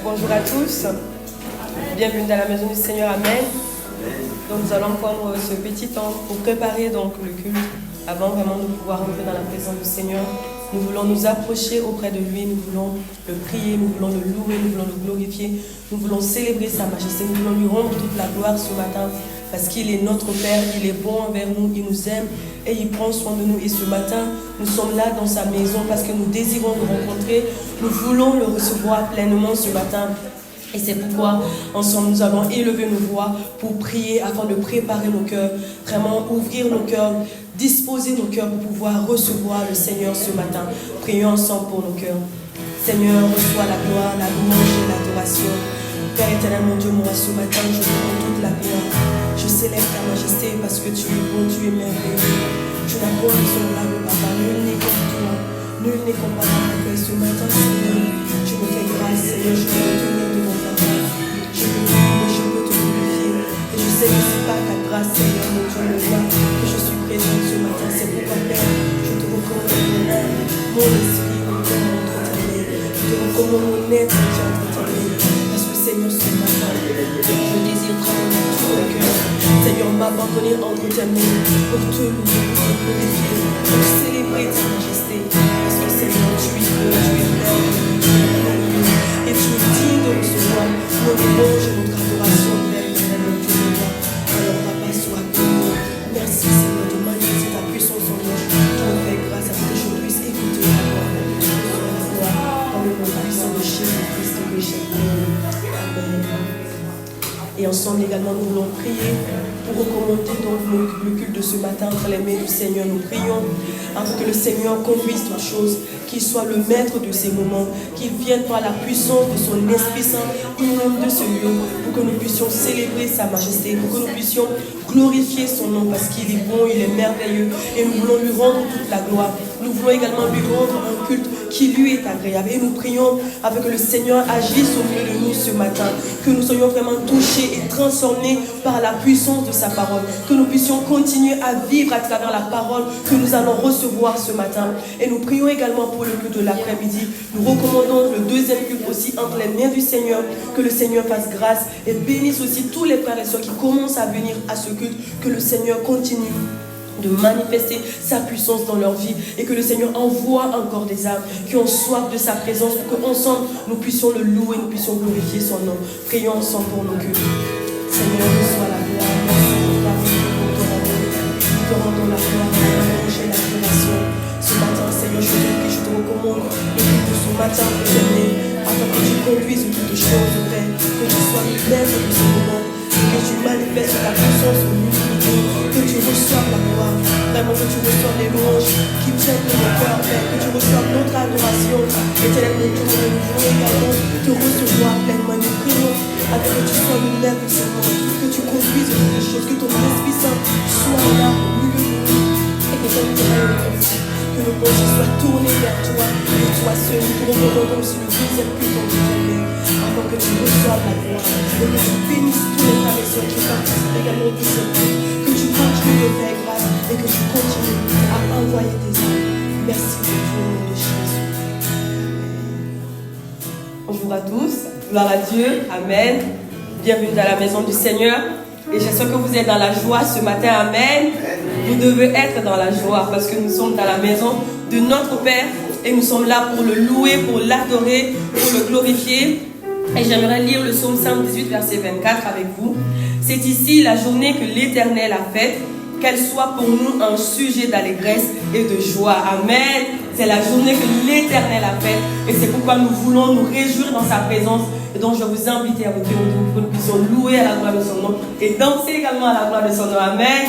Bonjour à tous, bienvenue dans la maison du Seigneur, Amen. Donc nous allons prendre ce petit temps pour préparer donc le culte avant vraiment de pouvoir entrer dans la présence du Seigneur. Nous voulons nous approcher auprès de lui, nous voulons le prier, nous voulons le louer, nous voulons le glorifier, nous voulons célébrer sa majesté, nous voulons lui rendre toute la gloire ce matin parce qu'il est notre Père, il est bon envers nous, il nous aime et il prend soin de nous. Et ce matin, nous sommes là dans sa maison parce que nous désirons le rencontrer, nous voulons le recevoir pleinement ce matin. Et c'est pourquoi, ensemble, nous allons élever nos voix pour prier afin de préparer nos cœurs, vraiment ouvrir nos cœurs, disposer nos cœurs pour pouvoir recevoir le Seigneur ce matin. Prions ensemble pour nos cœurs. Seigneur, reçois la gloire, la louange et l'adoration. Père éternel, mon Dieu, moi, ce matin, je te rends toute la gloire. Je célèbre ta majesté parce que tu es bon, tu es merveilleux. Tu n'as point de semblable, Papa. Nul n'est comme toi. Nul n'est comparable à toi. Ce matin, Seigneur, tu me fais grâce, Seigneur, je peux te tenir devant ta grâce. Je peux te louer, je peux te glorifier. Et je sais que ce n'est pas ta grâce, Seigneur, mon Dieu, le roi, que je suis présente ce matin. C'est pourquoi, Père, je te recommande mon âme, mon esprit, mon cœur entre ta main. Je te recommande mon être entier entre ta main. Parce que, Seigneur, ce matin, je désire travailler tout mon cœur. Seigneur, m'abandonner entre tes mains pour te louer, pour te glorifier, pour célébrer ta majesté. Parce que, Seigneur, tu es beau, tu es merveilleux. Et tu es digne de recevoir notre louange et notre adoration, Père éternel, mon Dieu, mon roi. Alors, Papa, sois béni. Merci, Seigneur, de manifester ta puissance en moi. Tu me fais grâce à ce que je puisse écouter ta voix. Dans le nom puissant de Jésus-Christ que j'aime. Amen. Et ensemble également, nous voulons prier pour recommander donc le culte de ce matin entre les mains du Seigneur. Nous prions afin que le Seigneur conduise toutes choses, qu'il soit le maître de ces moments, qu'il vienne par la puissance de son Esprit Saint, inonde de ce lieu, pour que nous puissions célébrer sa majesté, pour que nous puissions glorifier son nom, parce qu'il est bon, il est merveilleux, et nous voulons lui rendre toute la gloire. Nous voulons également lui rendre un culte qui lui est agréable. Et nous prions afin que le Seigneur agisse au milieu de nous ce matin, que nous soyons vraiment touchés et transformés par la puissance de sa parole, que nous puissions continuer à vivre à travers la parole que nous allons recevoir ce matin. Et nous prions également pour le culte de l'après-midi. Nous recommandons le deuxième culte aussi entre les mains du Seigneur, que le Seigneur fasse grâce et bénisse aussi tous les frères et sœurs qui commencent à venir à ce culte, que le Seigneur continue de manifester sa puissance dans leur vie et que le Seigneur envoie encore des âmes qui ont soif de sa présence pour qu'ensemble nous puissions le louer, nous puissions glorifier son nom. Prions ensemble pour nos cultes. Seigneur, reçois la gloire, merci pour ta vie, pour ton amour. Nous te rendons la gloire, la louange et l'adoration. Ce matin, Seigneur, je te prie, je te recommande le culte de ce matin que j'aime, afin que tu conduises toutes choses, Père, que tu sois le maître de ce moment, que tu manifestes ta puissance au milieu de nous, que tu reçoives la gloire, vraiment que tu reçoives les louanges qui viennent de nos cœurs, Père, que tu reçoives notre adoration. Éternel, nous voulons également te recevoir pleinement. Nous prions afin que tu sois le maître de ce monde, que tu conduises toutes les choses, que ton Esprit Saint soit là au milieu de nous, et que ton que nos pensées soient tournées vers toi, et toi seul. Nous te recommandons aussi le deuxième culte en Dieu, afin que tu reçoives la gloire, et que tu bénisses tous les frères et sœurs qui participent également au deuxième culte, que tu continues de faire grâce, et que tu continues à envoyer tes âmes. Merci pour le nom de Jésus. Bonjour à tous, gloire à Dieu, Amen. Bienvenue dans la maison du Seigneur. Et j'espère que vous êtes dans la joie ce matin, Amen. Vous devez être dans la joie parce que nous sommes dans la maison de notre Père et nous sommes là pour le louer, pour l'adorer, pour le glorifier. Et j'aimerais lire le psaume 118, verset 24 avec vous. C'est ici la journée que l'Éternel a faite, qu'elle soit pour nous un sujet d'allégresse et de joie. Amen. C'est la journée que l'Éternel a faite et c'est pourquoi nous voulons nous réjouir dans sa présence. Et donc je vous invite à vous dire que nous puissions louer à la gloire de son nom et danser également à la gloire de son nom. Amen.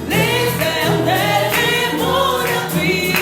L'éternel est mon appui.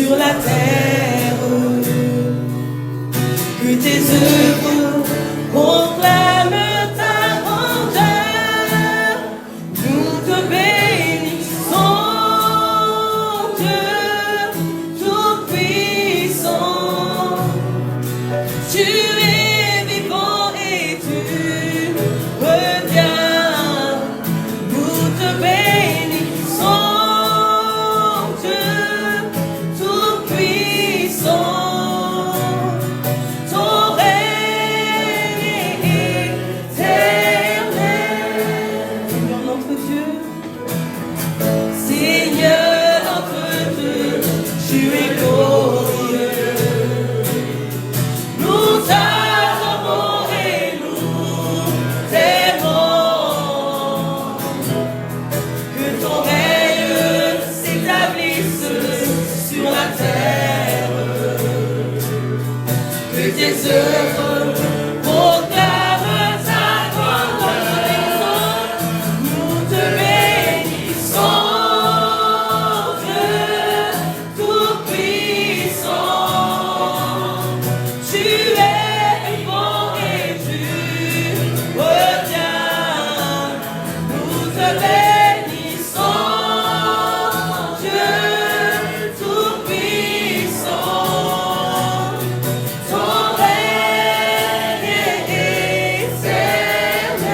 sur la terre, que tes œuvres proclament ta grandeur. Nous te bénissons, Dieu Tout-Puissant. Tu es vivant et tu reviens. Nous te bénissons, Dieu Tout-Puissant. Ton règne est éternel. Seigneur notre Dieu, Seigneur notre Dieu, tu es glorieux. Nous t'adorons et nous t'aimons. Que ton règne s'établisse sur la terre. Que tes œuvres proclament ta grandeur. Nous te bénissons, Dieu Tout-Puissant. Tu es vivant et tu reviens. Nous te bénissons, Dieu Tout-Puissant. Ton règne est éternel.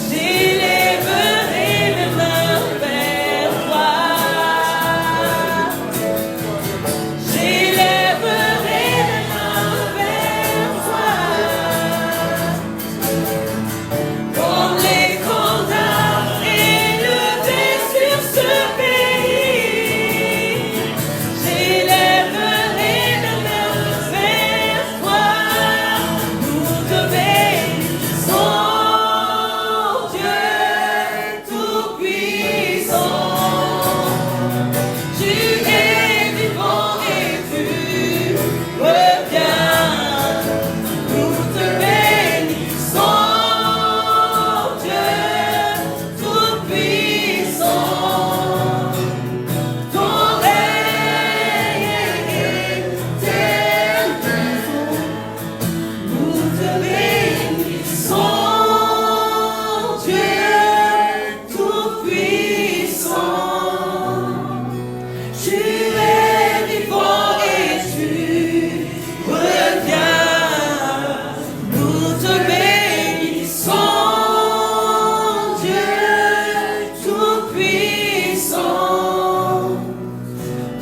J'élèverai mes mains vers toi. J'élèverai mes mains vers toi. Comme les condamnes élevés sur ce pays. J'élèverai mes mains vers toi. Nous te bénissons, Dieu Tout-Puissant. Tu es vivant et tu reviens. Nous te bénissons, Dieu Tout-Puissant. Ton règne est éternel. Nous te bénissons, Dieu Tout-Puissant. Tu es vivant et tu reviens. Nous te bénissons, Dieu Tout-Puissant.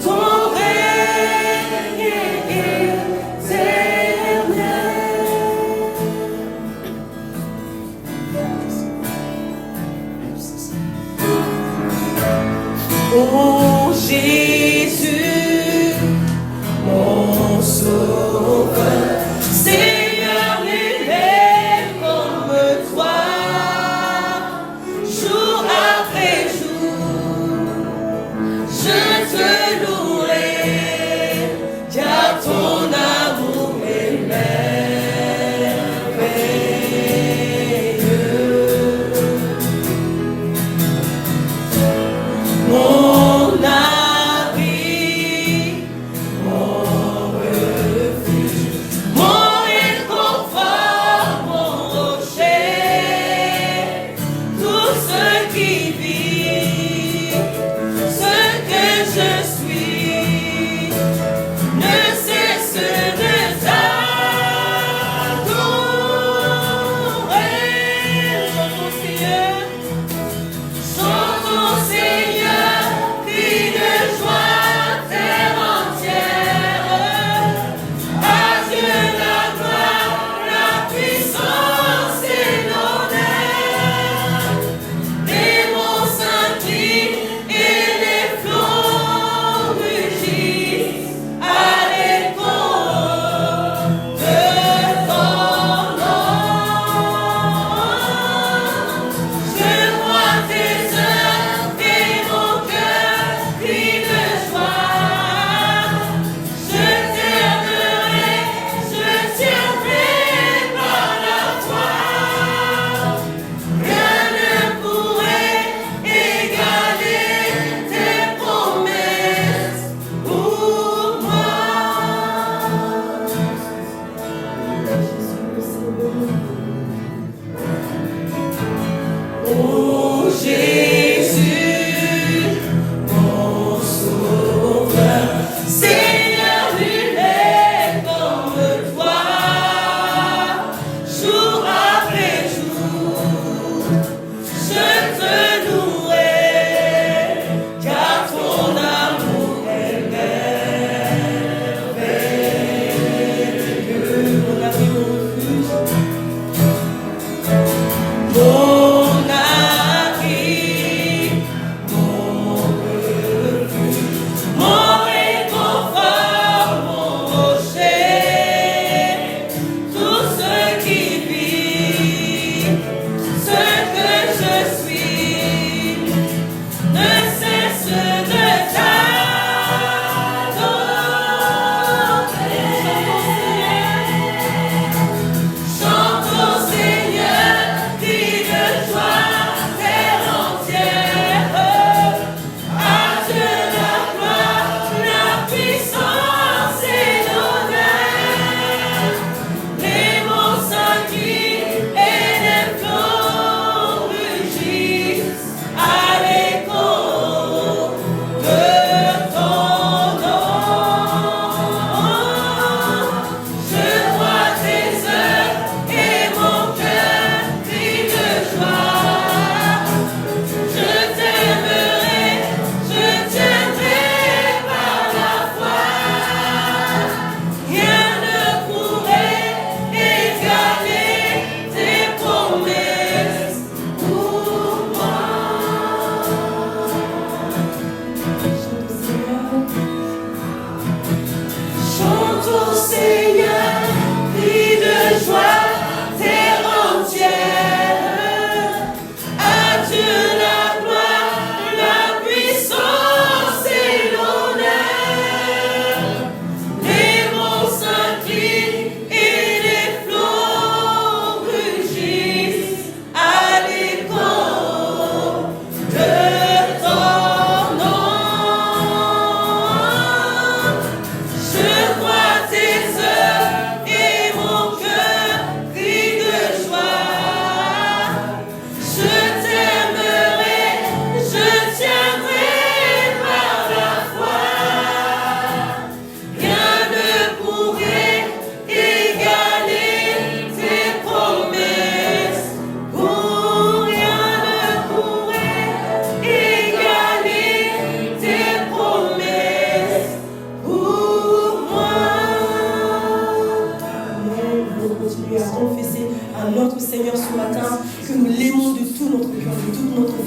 Ton règne est éternel. Oh Jésus, mon sauveur, Seigneur, nul n'est comme toi. Jour après jour, je te louerai, car ton amour est merveilleux. Mon abri, mon refuge, mon réconfort, mon rocher, tout ce qui vit, ce que je suis, ne cesse de t'adorer. Chantons, Seigneur. Chantons, Seigneur, crie de joie terre entière. À Dieu la gloire, la puissance et l'honneur. Démons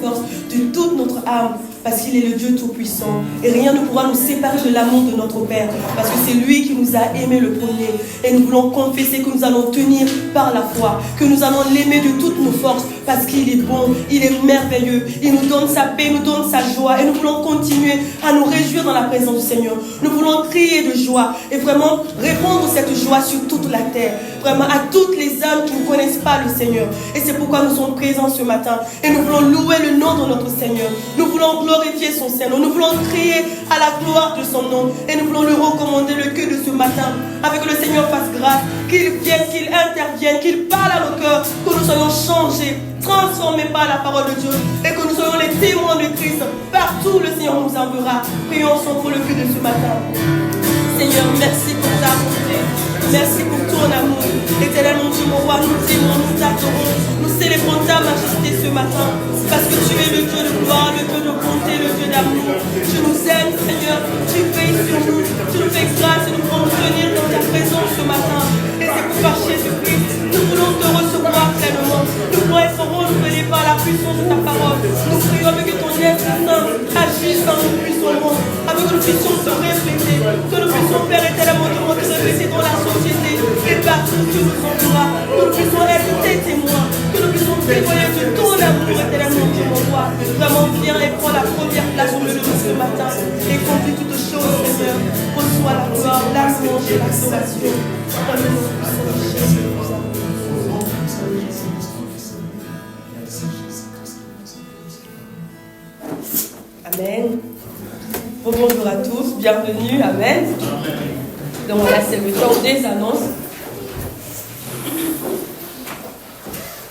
forces, de toute notre âme, parce qu'il est le Dieu Tout-Puissant. Et rien ne pourra nous séparer de l'amour de notre Père, parce que c'est lui qui nous a aimés le premier. Et nous voulons confesser que nous allons tenir par la foi, que nous allons l'aimer de toutes nos forces, parce qu'il est bon, il est merveilleux, il nous donne sa paix, il nous donne sa joie. Et nous voulons continuer à nous réjouir dans la présence du Seigneur. Nous voulons crier de joie et vraiment répandre cette joie sur toute la terre, vraiment à toutes les âmes qui ne connaissent pas le Seigneur. Et c'est pourquoi nous sommes présents ce matin. Et nous voulons louer le nom de notre Seigneur. Nous voulons glorifier son Seigneur. Nous voulons crier à la gloire de son nom. Et nous voulons lui recommander le cœur de ce matin. Avec que le Seigneur fasse grâce, qu'il vienne, qu'il intervienne, qu'il parle à nos cœurs, que nous soyons changés, transformés par la parole de Dieu. Et que nous soyons les témoins de Christ. Partout le Seigneur nous enverra. Prions pour le cœur de ce matin. Seigneur, merci pour ta bonté. Merci pour ton amour. Éternel mon Dieu, mon roi, nous t'aimons, nous t'adorons. Nous célébrons ta majesté ce matin. Parce que tu es le Dieu de gloire, le Dieu de bonté, le Dieu d'amour. Tu nous aimes, Seigneur. Tu veilles sur nous. Tu nous fais grâce et nous pouvons venir dans ta présence ce matin. Et c'est pour par Jésus-Christ. Nous voulons te recevoir pleinement. Nous voulons être renouvelés par la puissance de ta parole. Nous prions avec que ton Esprit Saint agisse dans nous puissamment. Avec que nous puissions te refléter. Que nous puissions faire éternellement te refléter dans la société. Et partout où tu nous envoies. Que nous puissions être tes témoins. Que nous puissions témoigner de ton amour éternellement qui m'envoie. Vraiment viens et prends la première place au milieu de nous ce matin. Et conduis toutes choses, Seigneur. Reçois la gloire, la louange et l'adoration. Dans le nom de Jésus. Amen. Bonjour à tous, bienvenue, Amen. Donc voilà, c'est le temps des annonces.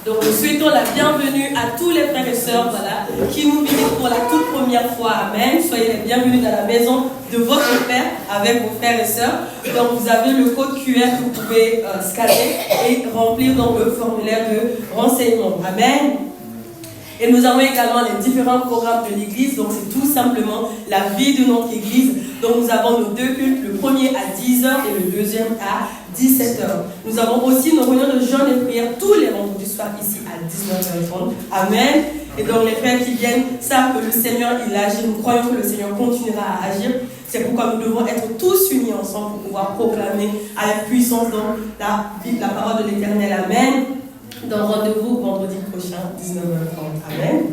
Donc nous souhaitons la bienvenue à tous les frères et sœurs voilà, qui nous visitent pour la toute première fois. Amen. Soyez les bienvenus dans la maison de votre Père avec vos frères et sœurs. Donc vous avez le code QR que vous pouvez scanner et remplir dans le formulaire de renseignement. Amen. Et nous avons également les différents programmes de l'église. Donc c'est tout simplement la vie de notre église. Donc nous avons nos deux cultes, le premier à 10h et le deuxième à 17h. Nous avons aussi nos réunions de jeûne et prière tous les vendredis soirs ici à 19h30. Amen. Et donc les frères qui viennent savent que le Seigneur il agit. Nous croyons que le Seigneur continuera à agir. C'est pourquoi nous devons être tous unis ensemble pour pouvoir proclamer avec puissance dans la parole de l'Éternel. Amen. Donc rendez-vous vendredi prochain, 19h30. Amen.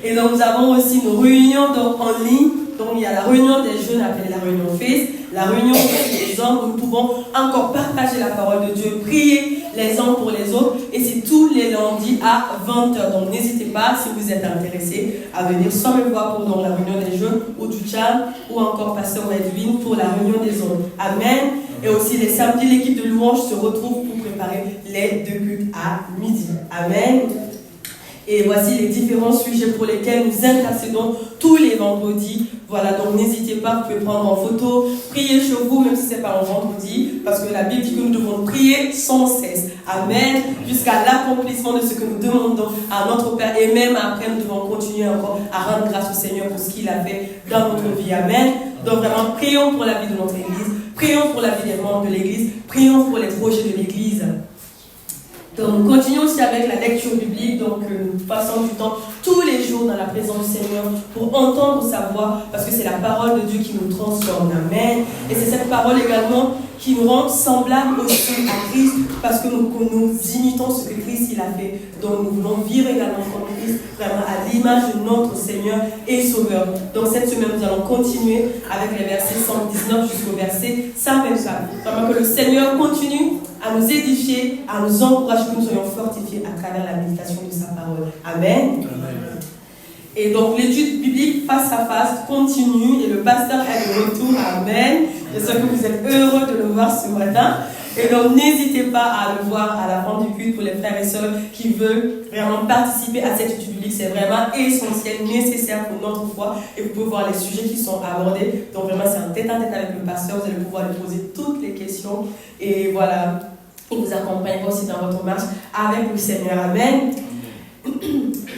Et donc nous avons aussi nos réunions donc, en ligne. Donc il y a la réunion des jeunes appelée la réunion FACE, la réunion des hommes où nous pouvons encore partager la parole de Dieu, prier les uns pour les autres. Et c'est tous les lundis à 20h. Donc n'hésitez pas, si vous êtes intéressés, à venir soit me voir pour donc, la réunion des jeunes ou du Tchad ou encore Pasteur Edwin pour la réunion des hommes. Amen. Et aussi les samedis, l'équipe de louange se retrouve pour préparer les deux cultes à midi. Amen. Et voici les différents sujets pour lesquels nous intercédons tous les vendredis. Voilà, donc n'hésitez pas, vous pouvez prendre en photo, prier chez vous, même si ce n'est pas un vendredi, parce que la Bible dit que nous devons prier sans cesse. Amen. Jusqu'à l'accomplissement de ce que nous demandons à notre Père. Et même après, nous devons continuer encore à rendre grâce au Seigneur pour ce qu'il a fait dans notre vie. Amen. Donc vraiment, prions pour la vie de notre Église. Prions pour la vie des membres de l'Église. Prions pour les projets de l'Église. Donc, nous continuons aussi avec la lecture biblique. Donc, nous passons du temps tous les jours dans la présence du Seigneur pour entendre sa voix, parce que c'est la parole de Dieu qui nous transforme. Amen. Et c'est cette parole également qui nous rend semblables aussi à Christ, parce que nous imitons ce que Christ il a fait. Donc, nous voulons vivre également comme Christ, vraiment à l'image de notre Seigneur et Sauveur. Donc, cette semaine, nous allons continuer avec les versets 119 jusqu'au verset 124. Vraiment que le Seigneur continue à nous édifier, à nous encourager, que nous soyons fortifiés à travers la méditation de sa parole. Amen. Amen. Et donc l'étude biblique face à face continue et le pasteur est de retour. Amen. J'espère que vous êtes heureux de le voir ce matin. Et donc n'hésitez pas à le voir à la fin du culte pour les frères et sœurs qui veulent vraiment participer à cette étude biblique. C'est vraiment essentiel, nécessaire pour notre foi. Et vous pouvez voir les sujets qui sont abordés. Donc vraiment c'est un tête-à-tête avec le pasteur. Vous allez pouvoir lui poser toutes les questions. Et voilà, il vous accompagnera aussi dans votre marche avec le Seigneur. Amen.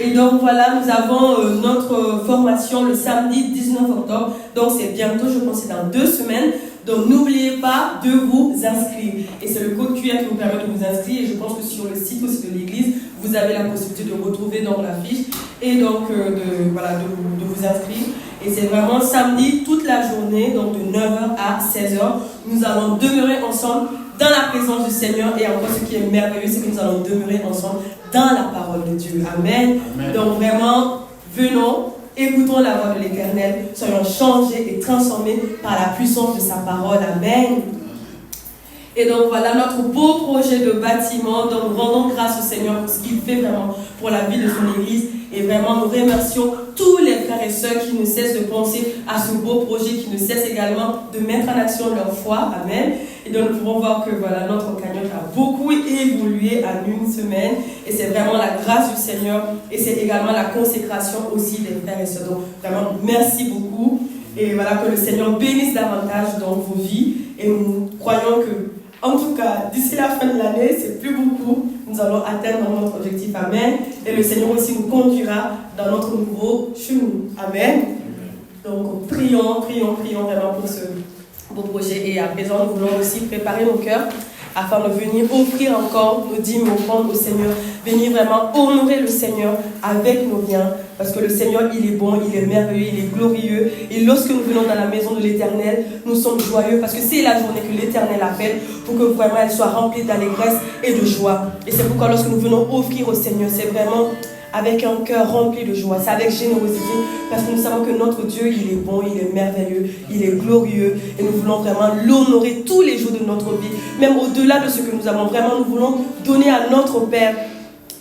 Et donc voilà, nous avons notre formation le samedi 19 octobre. Donc c'est bientôt, je pense que c'est dans 2 semaines. Donc n'oubliez pas de vous inscrire. Et c'est le code QR qui vous permet de vous inscrire. Et je pense que sur le site aussi de l'église, vous avez la possibilité de retrouver donc la fiche et donc de vous inscrire. Et c'est vraiment samedi toute la journée, donc de 9h à 16h. Nous allons demeurer ensemble dans la présence du Seigneur. Et encore, ce qui est merveilleux, c'est que nous allons demeurer ensemble dans la parole de Dieu. Amen. Amen. Donc vraiment, venons, écoutons la voix de l'Éternel, soyons changés et transformés par la puissance de sa parole. Amen. Et donc voilà notre beau projet de bâtiment. Donc nous rendons grâce au Seigneur pour ce qu'il fait vraiment pour la vie de son Église. Et vraiment nous remercions tous les frères et sœurs qui ne cessent de penser à ce beau projet, qui ne cessent également de mettre en action leur foi. Amen. Et donc nous pouvons voir que voilà, notre cagnotte a beaucoup évolué en une semaine. Et c'est vraiment la grâce du Seigneur. Et c'est également la consécration aussi des frères et sœurs. Donc vraiment merci beaucoup. Et voilà, que le Seigneur bénisse davantage dans vos vies. Et nous croyons que, en tout cas, d'ici la fin de l'année, c'est plus beaucoup. Nous allons atteindre notre objectif. Amen. Et le Seigneur aussi nous conduira dans notre nouveau chemin. Amen. Donc, prions vraiment pour ce beau projet. Et à présent, nous voulons aussi préparer nos cœurs afin de venir offrir encore nos dîmes et offrandes au Seigneur. Venir vraiment honorer le Seigneur avec nos biens. Parce que le Seigneur, il est bon, il est merveilleux, il est glorieux. Et lorsque nous venons dans la maison de l'Éternel, nous sommes joyeux. Parce que c'est la journée que l'Éternel appelle pour que vraiment elle soit remplie d'allégresse et de joie. Et c'est pourquoi lorsque nous venons offrir au Seigneur, c'est vraiment avec un cœur rempli de joie. C'est avec générosité. Parce que nous savons que notre Dieu, il est bon, il est merveilleux, il est glorieux. Et nous voulons vraiment l'honorer tous les jours de notre vie. Même au-delà de ce que nous avons. Vraiment, nous voulons donner à notre Père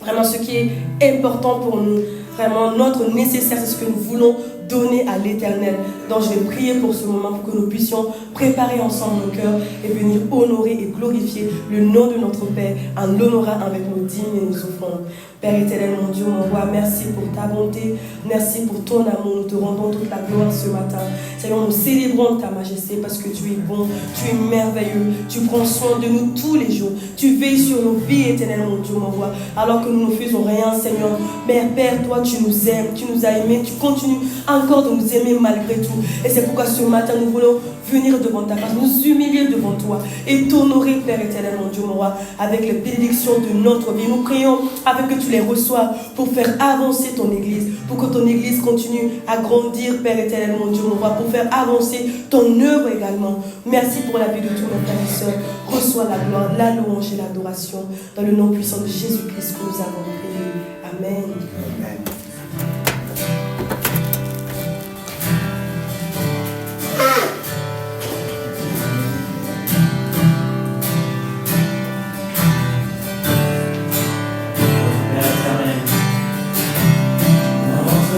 vraiment ce qui est important pour nous. Vraiment, notre nécessaire, c'est ce que nous voulons donner à l'Éternel. Donc, je vais prier pour ce moment, pour que nous puissions préparer ensemble nos cœurs et venir honorer et glorifier le nom de notre Père en l'honorant avec nos dîmes et nos offrandes. Père éternel, mon Dieu, mon roi, merci pour ta bonté, merci pour ton amour. Nous te rendons toute la gloire ce matin. Seigneur, nous célébrons ta majesté parce que tu es bon, tu es merveilleux, tu prends soin de nous tous les jours. Tu veilles sur nos vies, éternel, mon Dieu, mon roi, alors que nous ne faisons rien, Seigneur. Mais Père, toi, tu nous aimes, tu nous as aimés, tu continues encore de nous aimer malgré tout. Et c'est pourquoi ce matin, nous voulons venir devant ta face, nous humilier devant toi et t'honorer, Père éternel, mon Dieu, mon roi, avec les bénédictions de notre vie. Nous prions afin que tu les reçoives pour faire avancer ton Église, pour que ton Église continue à grandir, Père éternel, mon Dieu, mon roi, pour faire avancer ton œuvre également. Merci pour la vie de tous nos frères et sœurs. Reçois la gloire, la louange et l'adoration dans le nom puissant de Jésus-Christ que nous avons prié. Amen. Amen.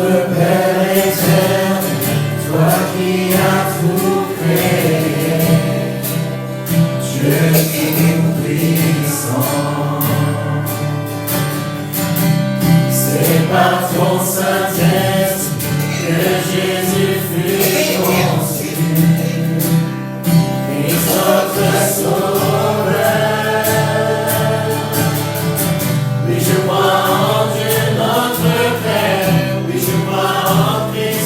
Père éternel, toi qui as tout créé, Dieu tout-puissant, c'est par ton Saint-Esprit que Jésus fut conçu, Christ notre Sauveur. Oui, je crois en Dieu notre Père.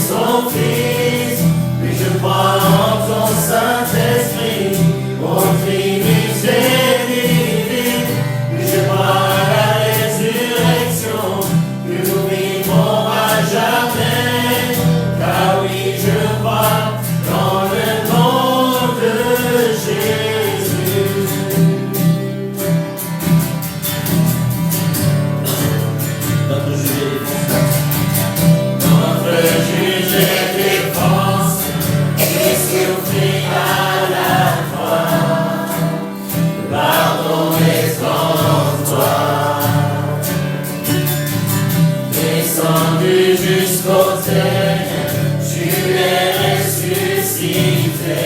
Son Fils, oui je crois en ton Saint-Esprit, ô Trinité divine, oui je crois à la résurrection, que nous vivrons à jamais, car oui je crois dans le nom de Jésus. Notre juge et défense, et souffrit à la croix, pardon et sans toi, descendu jusqu'au terre, tu es ressuscité,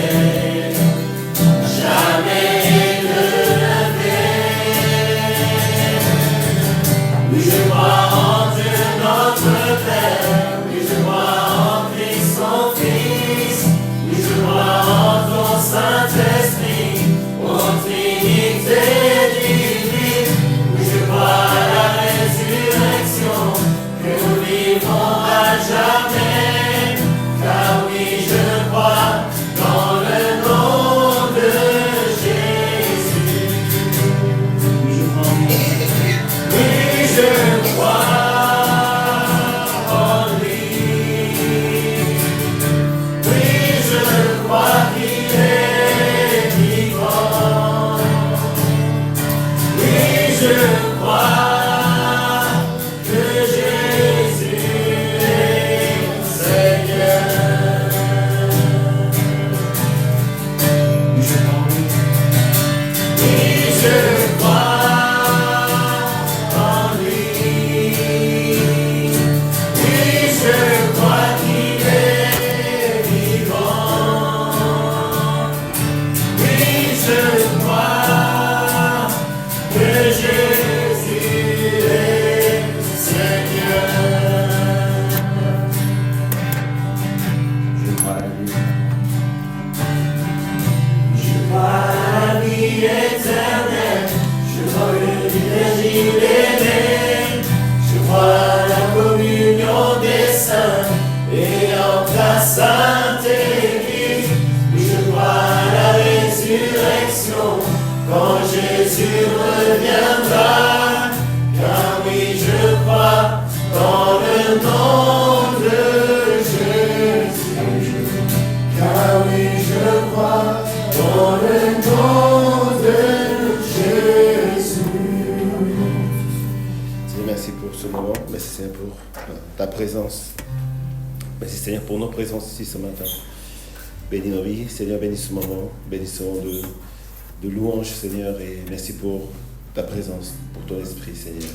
jamais élevé. Oui, je crois en Dieu notre Père. Saint-Esprit, ô Trinité divine, oui je crois à la résurrection, que nous vivrons à jamais, car oui et en ta sainte Église. Je crois à la résurrection quand Jésus reviendra. Car oui, je crois dans le nom de Jésus. Car oui, je crois dans le nom de Jésus. Seigneur, merci pour ce moment. Merci Seigneur pour ta présence. Merci Seigneur pour nos présences ici ce matin. Bénis nos vies, Seigneur, bénis ce moment. Bénis ce moment de louange, Seigneur, et merci pour ta présence, pour ton esprit, Seigneur.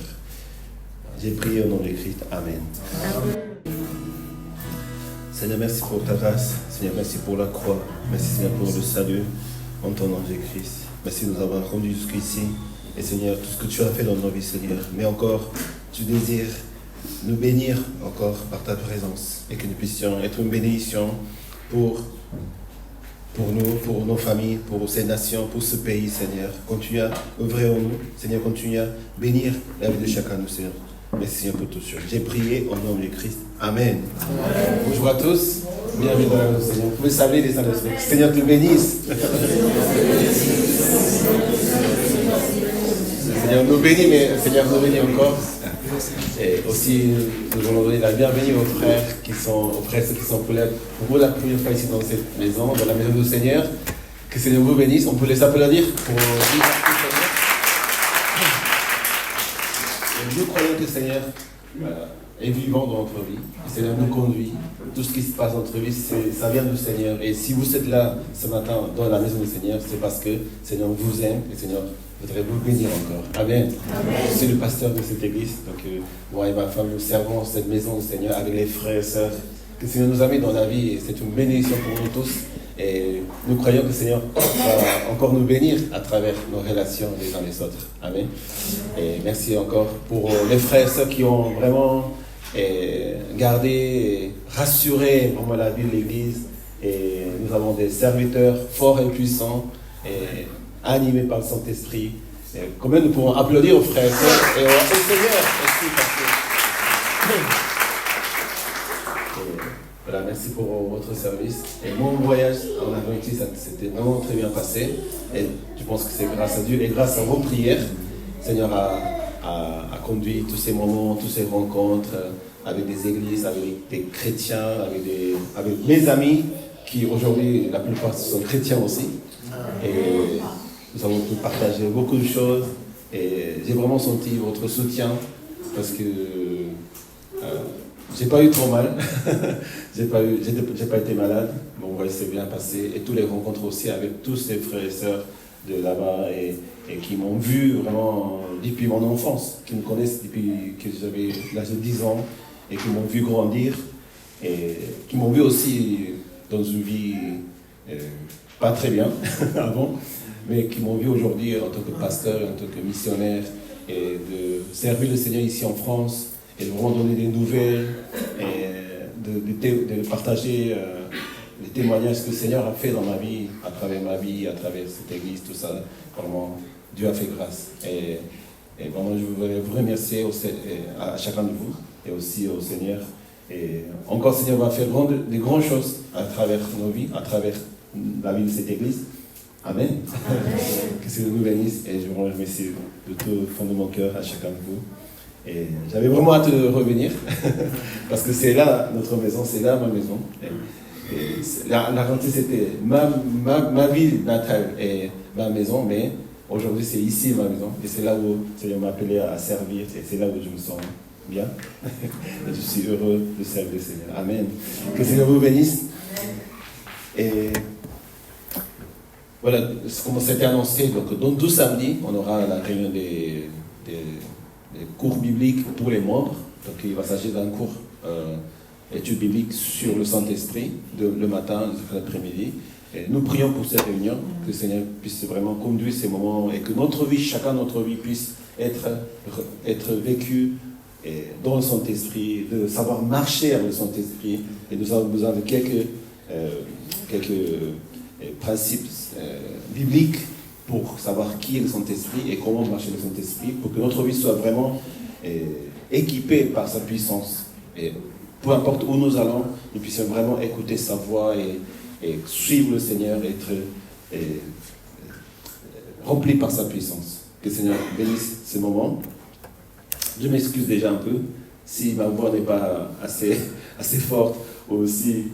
J'ai prié au nom de Christ. Amen. Seigneur, merci pour ta grâce. Seigneur, merci pour la croix. Merci Seigneur pour le salut en ton nom de Christ. Merci de nous avoir rendus jusqu'ici. Et Seigneur, tout ce que tu as fait dans nos vies, Seigneur. Mais encore, tu désires nous bénir encore par ta présence. Et que nous puissions être une bénédiction pour nous, pour nos familles, pour ces nations, pour ce pays, Seigneur. Continue à œuvrer en nous. Seigneur, continue à bénir la vie de chacun de nous, Seigneur. Merci Seigneur pour tout ça. J'ai prié au nom de Christ. Amen. Amen. Bonjour à tous. Bienvenue dans la maison, Seigneur. Vous pouvez saluer les saints de Seigneur. Seigneur te bénisse. Seigneur nous bénit, mais Seigneur nous bénit encore. Et aussi, nous voulons donner la bienvenue aux frères qui sont pour la première fois ici dans cette maison, dans la maison du Seigneur. Que Seigneur vous bénisse. On peut les applaudir pour dire et nous croyons que le Seigneur est vivant dans notre vie. Le Seigneur nous conduit. Tout ce qui se passe dans notre vie, ça vient du Seigneur. Et si vous êtes là ce matin dans la maison du Seigneur, c'est parce que le Seigneur vous aime et le Seigneur voudrais vous bénir encore. Amen. Je suis le pasteur de cette église. Donc, moi et ma femme, nous servons cette maison du Seigneur avec les frères et sœurs que le Seigneur nous a mis dans la vie. Et c'est une bénédiction pour nous tous. Et nous croyons que le Seigneur va encore nous bénir à travers nos relations les uns les autres. Amen. Et merci encore pour les frères et sœurs qui ont vraiment gardé et rassuré vraiment la vie de l'église. Et nous avons des serviteurs forts et puissants. Et animés par le Saint-Esprit. Combien nous pourrons applaudir aux frères et sœurs et au Seigneur aussi voilà, merci pour votre service. Et mon voyage en Haïti, ça s'était vraiment très bien passé. Et je pense que c'est grâce à Dieu et grâce à vos prières, le Seigneur a conduit tous ces moments, toutes ces rencontres avec des églises, avec des chrétiens, avec mes amis qui aujourd'hui, la plupart sont chrétiens aussi. Et nous avons pu partager beaucoup de choses et j'ai vraiment senti votre soutien parce que j'ai pas eu trop mal, j'ai pas été malade, mon voyage s'est bien passé et tous les rencontres aussi avec tous ces frères et sœurs de là-bas et qui m'ont vu vraiment depuis mon enfance, qui me connaissent depuis que j'avais l'âge de 10 ans et qui m'ont vu grandir et qui m'ont vu aussi dans une vie pas très bien avant, mais qui m'ont vu aujourd'hui en tant que pasteur, en tant que missionnaire, et de servir le Seigneur ici en France, et de vraiment donner des nouvelles, et de partager les témoignages que le Seigneur a fait dans ma vie, à travers cette église, tout ça. Vraiment, Dieu a fait grâce. Et vraiment, je voudrais vous remercier à chacun de vous, et aussi au Seigneur. Et encore, le Seigneur va faire des grandes choses à travers nos vies, à travers la vie de cette église. Amen. Que Dieu nous bénisse et je vous remercie de tout le fond de mon cœur à chacun de vous. Et j'avais vraiment hâte de revenir parce que c'est là notre maison, c'est là ma maison. Et la rentrée c'était ma ville natale et ma maison, mais aujourd'hui c'est ici ma maison et c'est là où le Seigneur m'a appelé à servir et c'est là où je me sens bien. Et je suis heureux de servir le Seigneur. Amen. Que le Seigneur vous bénisse. Et voilà, comme c'était annoncé, donc dans 12 samedis, on aura la réunion des cours bibliques pour les membres. Donc il va s'agir d'un cours étude biblique sur le Saint-Esprit, le matin, l'après-midi. Et nous prions pour cette réunion, que le Seigneur puisse vraiment conduire ces moments et que notre vie, chacun de notre vie puisse être vécu dans le Saint-Esprit, de savoir marcher avec le Saint-Esprit. Et nous avons besoin de quelques principes bibliques pour savoir qui est le Saint-Esprit et comment marcher le Saint-Esprit, pour que notre vie soit vraiment équipée par sa puissance. Et peu importe où nous allons, nous puissions vraiment écouter sa voix et suivre le Seigneur, être remplis par sa puissance. Que le Seigneur bénisse ce moment. Je m'excuse déjà un peu si ma voix n'est pas assez forte ou si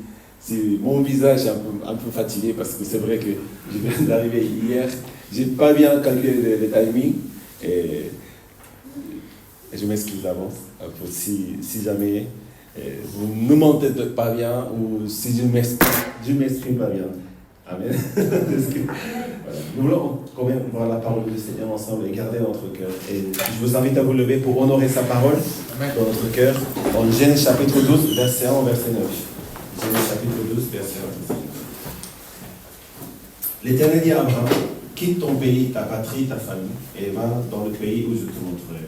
mon visage est un peu fatigué, parce que c'est vrai que je viens d'arriver hier, je n'ai pas bien calculé les timings et je m'excuse d'avance si jamais vous ne m'entendez pas bien ou si je m'exprime pas bien. Amen. Voilà. Nous voulons quand même voir la parole du Seigneur ensemble et garder notre cœur. Et je vous invite à vous lever pour honorer sa parole dans notre cœur. En Genèse chapitre 12, verset 1 au verset 9. Genèse chapitre 12, verset 1. L'Éternel dit à Abraham, quitte ton pays, ta patrie, ta famille, et va dans le pays où je te montrerai.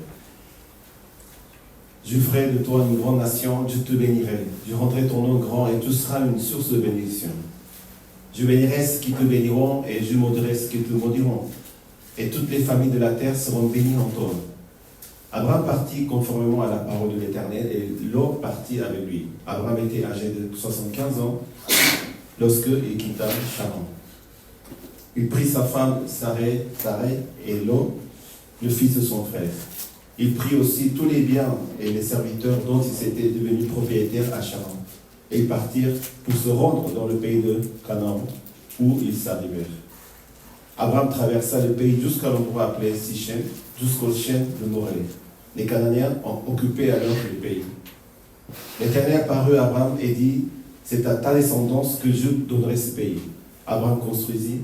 Je ferai de toi une grande nation, je te bénirai. Je rendrai ton nom grand et tu seras une source de bénédiction. Je bénirai ceux qui te béniront et je maudirai ceux qui te maudiront. Et toutes les familles de la terre seront bénies en toi. Abraham partit conformément à la parole de l'Éternel et Lot partit avec lui. Abraham était âgé de 75 ans lorsque il quitta Charan. Il prit sa femme Sarai et Lot, le fils de son frère. Il prit aussi tous les biens et les serviteurs dont ils s'étaient devenus propriétaires à Charan. Et ils partirent pour se rendre dans le pays de Canaan, où ils s'arrivèrent. Abraham traversa le pays jusqu'à l'endroit appelé Sichem, jusqu'au chêne de Morée. Les Cananéens ont occupé alors le pays. L'Éternel parut à Abraham et dit, c'est à ta descendance que je donnerai ce pays. Abraham construisit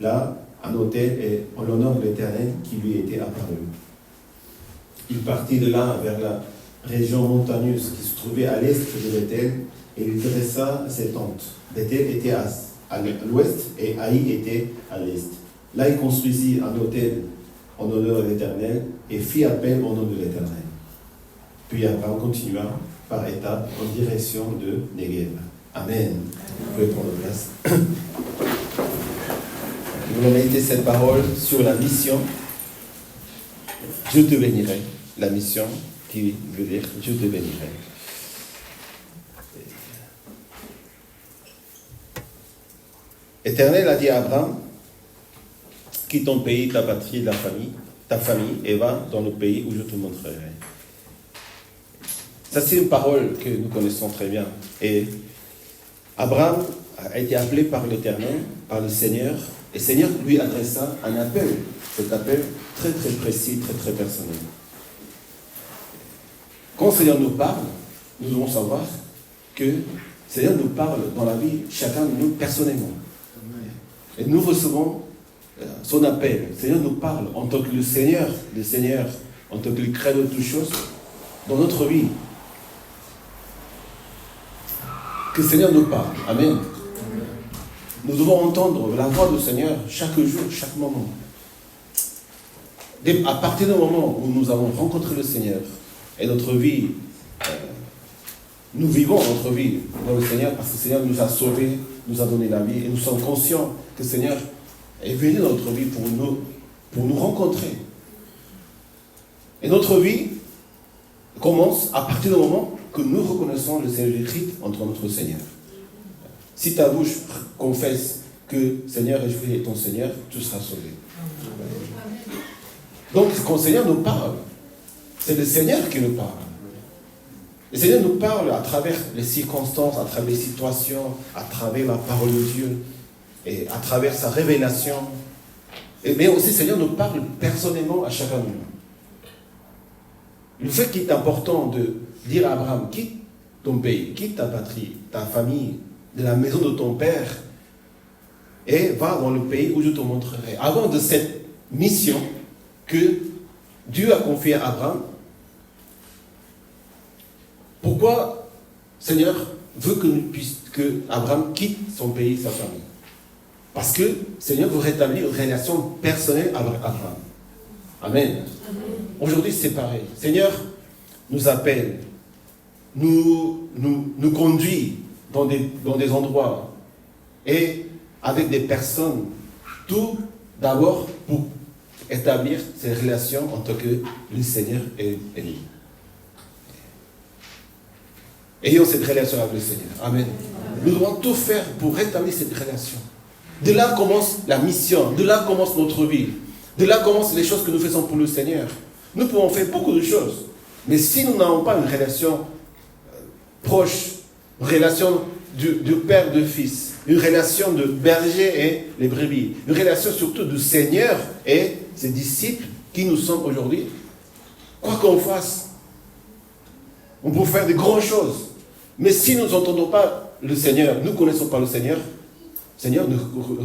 là un autel et en l'honneur de l'Éternel qui lui était apparu. Il partit de là vers la région montagneuse qui se trouvait à l'est de Bethel et il dressa ses tentes. Bethel était à l'ouest et Haï était à l'est. Là, il construisit un autel en honneur de l'Éternel et fit appel au nom de l'Éternel. Puis Abraham continua par étapes en direction de Negev. Amen. Vous pouvez prendre place. Nous allons méditer cette parole sur la mission. Je te bénirai. La mission qui veut dire je te bénirai. L'Éternel a dit à Abraham, quitte ton pays, ta patrie, ta famille, et va dans le pays où je te montrerai. Ça, c'est une parole que nous connaissons très bien. Et Abraham a été appelé par l'Éternel, par le Seigneur, et le Seigneur lui adressa un appel. Cet appel très très précis, très très personnel. Quand le Seigneur nous parle, nous devons savoir que le Seigneur nous parle dans la vie, chacun de nous personnellement. Et nous recevons son appel. Le Seigneur nous parle en tant que le Seigneur, en tant que le Créateur de toutes choses, dans notre vie. Que le Seigneur nous parle. Amen. Nous devons entendre la voix du Seigneur chaque jour, chaque moment. À partir du moment où nous avons rencontré le Seigneur et notre vie, nous vivons notre vie dans le Seigneur parce que le Seigneur nous a sauvés, nous a donné la vie et nous sommes conscients que le Seigneur est venu dans notre vie pour nous rencontrer. Et notre vie commence à partir du moment que nous reconnaissons le Seigneur Jésus-Christ entre notre Seigneur. Si ta bouche confesse que Seigneur Jésus est ton Seigneur, tu seras sauvé. Donc quand le Seigneur nous parle, c'est le Seigneur qui nous parle. Le Seigneur nous parle à travers les circonstances, à travers les situations, à travers la parole de Dieu, et à travers sa révélation. Mais aussi le Seigneur nous parle personnellement à chacun de nous. Le fait qu'il est important de dire à Abraham, quitte ton pays, quitte ta patrie, ta famille, de la maison de ton père, et va dans le pays où je te montrerai. Avant de cette mission que Dieu a confiée à Abraham, pourquoi Seigneur veut que Abraham quitte son pays, sa famille? Parce que Seigneur veut rétablir une relation personnelle avec Abraham. Amen. Aujourd'hui, c'est pareil. Seigneur nous appelle, nous conduit dans des endroits et avec des personnes, tout d'abord pour établir ces relations en tant que le Seigneur et lui. Ayons cette relation avec le Seigneur. Amen. Nous devons tout faire pour rétablir cette relation. De là commence la mission, de là commence notre vie, de là commencent les choses que nous faisons pour le Seigneur. Nous pouvons faire beaucoup de choses, mais si nous n'avons pas une relation proche, une relation du père, de fils, une relation de berger et les brebis, une relation surtout du Seigneur et ses disciples qui nous sommes aujourd'hui, quoi qu'on fasse, on peut faire de grandes choses. Mais si nous n'entendons pas le Seigneur, nous ne connaissons pas le Seigneur ne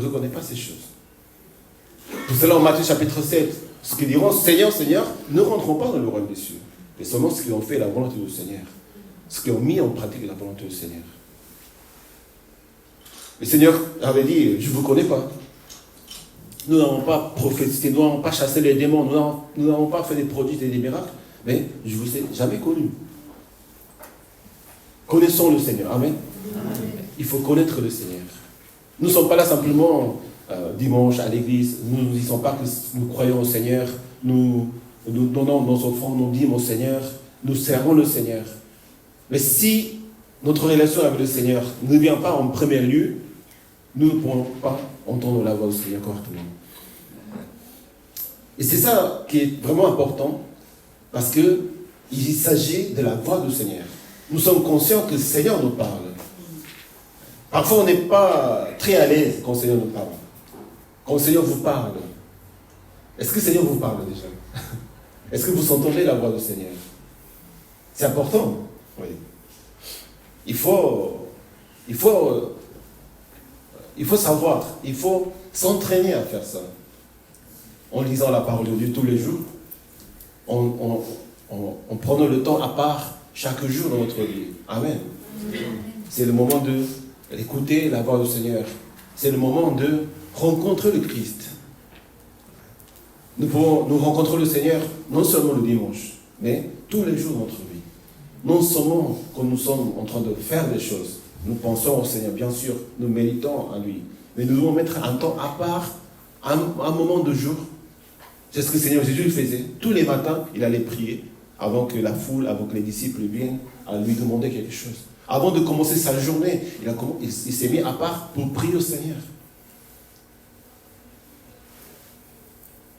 reconnaît pas ces choses. Pour cela, en Matthieu chapitre 7, ceux qui diront Seigneur, Seigneur, ne rentreront pas dans le royaume des cieux. Mais seulement ceux qui ont fait la volonté du Seigneur. Ceux qui ont mis en pratique la volonté du Seigneur. Le Seigneur avait dit, je ne vous connais pas. Nous n'avons pas prophétisé, nous n'avons pas chassé les démons, nous n'avons pas fait des prodiges et des miracles, mais je ne vous ai jamais connu. Connaissons le Seigneur. Amen. Amen. Il faut connaître le Seigneur. Nous ne sommes pas là simplement dimanche à l'église. Nous ne disons pas que nous croyons au Seigneur. Nous donnons nos offrandes, nous disons au Seigneur. Nous servons le Seigneur. Mais si notre relation avec le Seigneur ne vient pas en premier lieu, nous ne pourrons pas entendre la voix du Seigneur correctement. Et c'est ça qui est vraiment important, parce qu'il s'agit de la voix du Seigneur. Nous sommes conscients que le Seigneur nous parle. Parfois, on n'est pas très à l'aise quand le Seigneur nous parle. Quand le Seigneur vous parle. Est-ce que le Seigneur vous parle déjà? Est-ce que vous entendez la voix du Seigneur? C'est important. Oui. Il faut savoir, il faut s'entraîner à faire ça. En lisant la parole de Dieu tous les jours, en prenant le temps à part chaque jour dans notre vie. Amen. C'est le moment d'écouter la voix du Seigneur. C'est le moment de rencontrer le Christ. Nous rencontrons le Seigneur non seulement le dimanche, mais tous les jours de notre vie. Non seulement quand nous sommes en train de faire des choses, nous pensons au Seigneur, bien sûr, nous méritons à lui. Mais nous devons mettre un temps à part, un moment de jour. C'est ce que le Seigneur Jésus faisait. Tous les matins, il allait prier avant que la foule, avant que les disciples viennent à lui demander quelque chose. Avant de commencer sa journée, il s'est mis à part pour prier au Seigneur.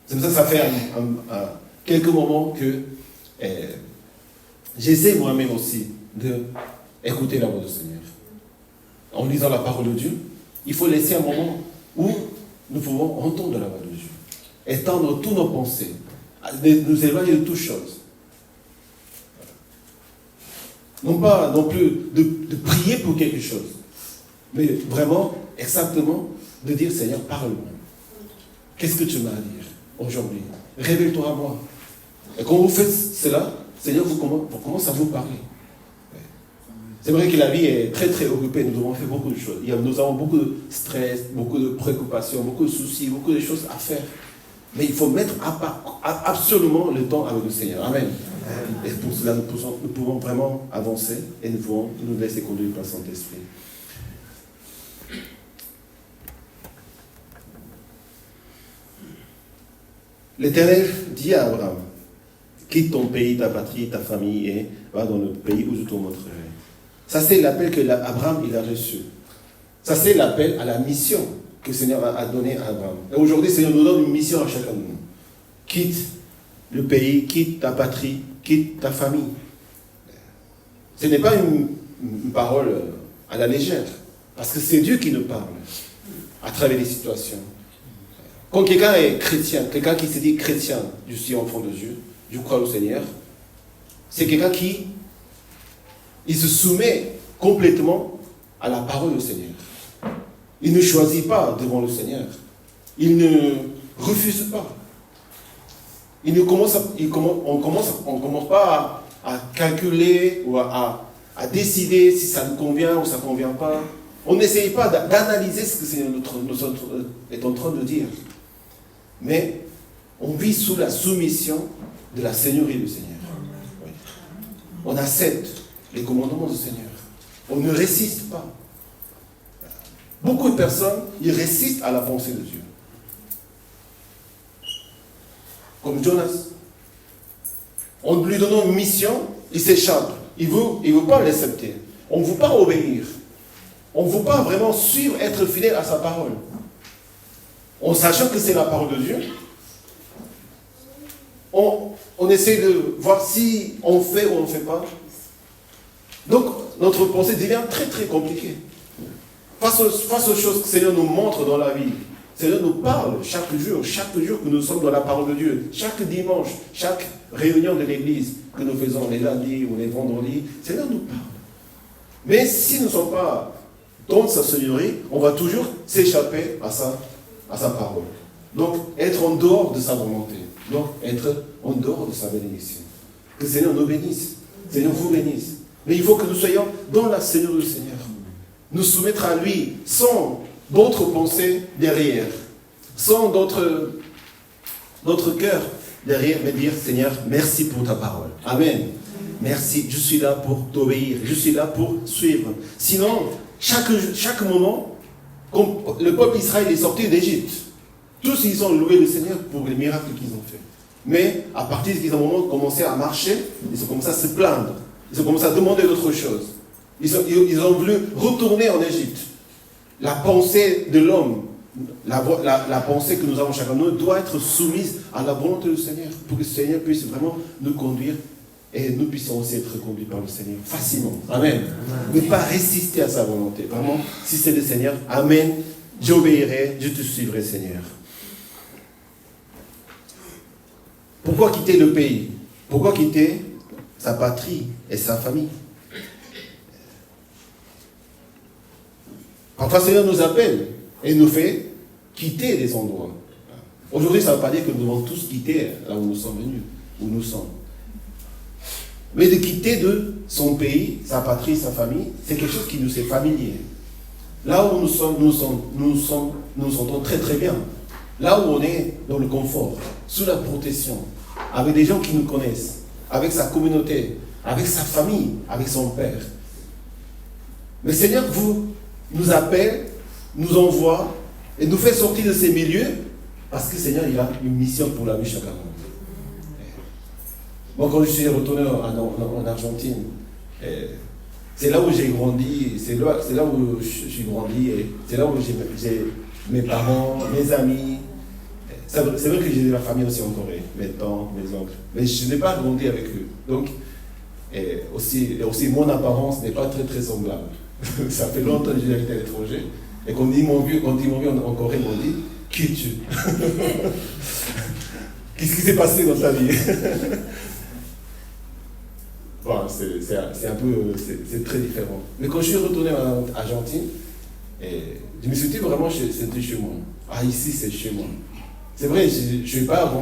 C'est pour ça que ça fait quelques moments que j'essaie moi-même aussi d'écouter la voix du Seigneur. En lisant la parole de Dieu, il faut laisser un moment où nous pouvons entendre la voix de Dieu, étendre toutes nos pensées, nous éloigner de toutes choses. Non pas non plus de prier pour quelque chose, mais vraiment, exactement, de dire Seigneur, parle-moi. Qu'est-ce que tu m'as à dire aujourd'hui? Révèle-toi à moi. Et quand vous faites cela, Seigneur vous commence à vous parler. C'est vrai que la vie est très très occupée, nous devons faire beaucoup de choses. Nous avons beaucoup de stress, beaucoup de préoccupations, beaucoup de soucis, beaucoup de choses à faire. Mais il faut mettre à part absolument le temps avec le Seigneur. Amen. Et pour cela, nous pouvons vraiment avancer et nous pouvons nous laisser conduire par le Saint-Esprit. L'Éternel dit à Abraham, quitte ton pays, ta patrie, ta famille et va dans le pays où je te montrerai. Ça, c'est l'appel que Abraham il a reçu. Ça, c'est l'appel à la mission que le Seigneur a donné à Abraham. Et aujourd'hui, le Seigneur nous donne une mission à chacun de nous. Quitte le pays, quitte ta patrie, quitte ta famille. Ce n'est pas une parole à la légère, parce que c'est Dieu qui nous parle à travers les situations. Quand quelqu'un est chrétien, quelqu'un qui se dit chrétien, je suis enfant de Dieu, je crois au Seigneur, c'est quelqu'un qui il se soumet complètement à la parole du Seigneur. Il ne choisit pas devant le Seigneur. Il ne refuse pas. On ne commence pas à calculer ou à décider si ça nous convient ou ça ne convient pas. On n'essaye pas d'analyser ce que le Seigneur est en train de dire. Mais on vit sous la soumission de la Seigneurie du Seigneur. Oui. On accepte les commandements du Seigneur. On ne résiste pas. Beaucoup de personnes, ils résistent à la pensée de Dieu. Comme Jonas. En lui donnant une mission, il s'échappe. il veut pas l'accepter. On ne veut pas obéir. On ne veut pas vraiment suivre, être fidèle à sa parole. En sachant que c'est la parole de Dieu, on essaie de voir si on fait ou on ne fait pas. Donc, notre pensée devient très très compliquée. Face aux choses que le Seigneur nous montre dans la vie, le Seigneur nous parle chaque jour que nous sommes dans la parole de Dieu, chaque dimanche, chaque réunion de l'église que nous faisons les lundis ou les vendredis, le Seigneur nous parle. Mais si nous ne sommes pas dans sa Seigneurie, on va toujours s'échapper à sa parole. Donc, être en dehors de sa volonté. Donc, être en dehors de sa bénédiction. Que le Seigneur nous bénisse. Que le Seigneur vous bénisse. Mais il faut que nous soyons dans la Seigneurie du Seigneur. Nous soumettre à lui sans d'autres pensées derrière. Sans d'autres cœurs derrière. Mais dire, Seigneur, merci pour ta parole. Amen. Merci, je suis là pour t'obéir. Je suis là pour suivre. Sinon, chaque moment, comme le peuple Israël est sorti d'Égypte, tous ils ont loué le Seigneur pour les miracles qu'ils ont fait. Mais à partir d'un moment, ils ont commencé à marcher, ils ont commencé à se plaindre. Ils ont commencé à demander d'autres choses. Ils ont voulu retourner en Égypte. La pensée de l'homme, la pensée que nous avons chacun de nous, doit être soumise à la volonté du Seigneur, pour que le Seigneur puisse vraiment nous conduire et nous puissions aussi être conduits par le Seigneur facilement. Amen. Ne pas résister à sa volonté. Vraiment, si c'est le Seigneur, Amen, j'obéirai, je te suivrai, Seigneur. Pourquoi quitter le pays? Pourquoi quitter sa patrie et sa famille? Parfois, le Seigneur nous appelle et nous fait quitter des endroits. Aujourd'hui, ça ne veut pas dire que nous devons tous quitter là où nous sommes venus, où nous sommes. Mais de quitter de son pays, sa patrie, sa famille, c'est quelque chose qui nous est familier. Là où nous sentons très très bien. Là où on est dans le confort, sous la protection, avec des gens qui nous connaissent, avec sa communauté, avec sa famille, avec son père. Le Seigneur nous appelle, nous envoie et nous fait sortir de ces milieux parce que le Seigneur il a une mission pour la vie chacun. Moi, quand je suis retourné en Argentine, c'est là où j'ai grandi, c'est là où je suis grandi, et c'est là où j'ai mes parents, mes amis. C'est vrai que j'ai de la famille aussi en Corée, mes tantes, mes oncles, mais je n'ai pas grandi avec eux. Donc, aussi mon apparence n'est pas très très semblable. Ça fait longtemps que j'ai été à l'étranger, et quand ils m'ont vu en Corée, ils m'ont dit, qui es-tu? Qu'est-ce qui s'est passé dans ta vie? Bon, c'est un peu, c'est très différent. Mais quand je suis retourné en Argentine, je me suis dit vraiment, c'était chez moi. Ah, ici, c'est chez moi. C'est vrai, je ne suis pas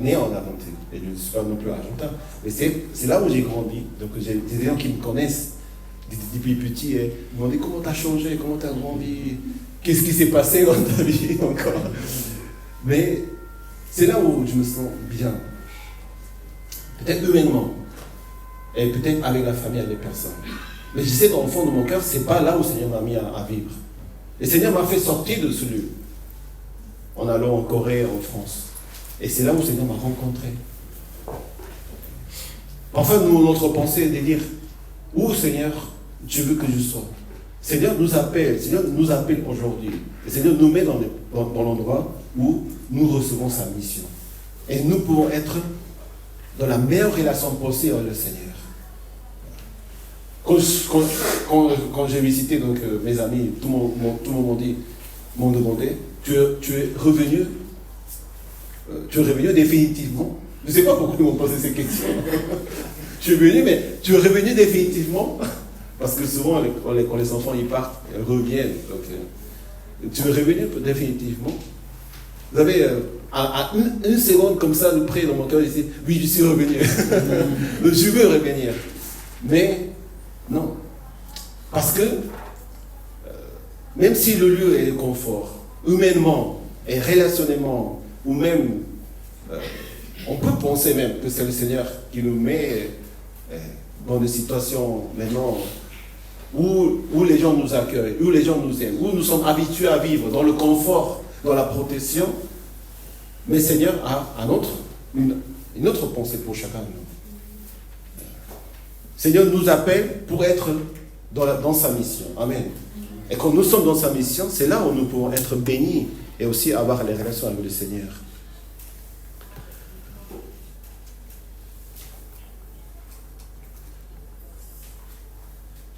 né en Argentine, et je ne suis pas non plus argentin. Mais c'est là où j'ai grandi. Donc j'ai des gens qui me connaissent depuis petit, et ils m'ont dit comment tu as changé, comment tu as grandi, qu'est-ce qui s'est passé dans ta vie encore. Mais c'est là où je me sens bien. Peut-être humainement. Et peut-être avec la famille, avec les personnes. Mais je sais qu'au fond de mon cœur, ce n'est pas là où le Seigneur m'a mis à vivre. Le Seigneur m'a fait sortir de ce lieu, en allant en Corée, en France. Et c'est là où le Seigneur m'a rencontré. Parfois, notre pensée est de dire, où Seigneur, tu veux que je sois? Seigneur nous appelle aujourd'hui. Le Seigneur nous met dans l'endroit où nous recevons sa mission. Et nous pouvons être dans la meilleure relation possible avec le Seigneur. Quand j'ai visité donc, mes amis, tout le monde m'ont demandé, tu es revenu définitivement? Je ne sais pas pourquoi ils m'ont posé ces questions. Tu es venu, mais tu es revenu définitivement? Parce que souvent, quand les enfants ils partent, ils reviennent. Donc, tu es revenu définitivement? Vous avez à une seconde comme ça, de près dans mon cœur, je dis, oui, je suis revenu. Je veux revenir. Mais non. Parce que, même si le lieu est le confort, humainement et relationnellement, ou même, on peut penser même que c'est le Seigneur qui nous met dans des situations maintenant où les gens nous accueillent, où les gens nous aiment, où nous sommes habitués à vivre dans le confort, dans la protection. Mais le Seigneur a une autre pensée pour chacun de nous. Seigneur nous appelle pour être dans sa mission. Amen. Et quand nous sommes dans sa mission, c'est là où nous pouvons être bénis et aussi avoir les relations avec le Seigneur.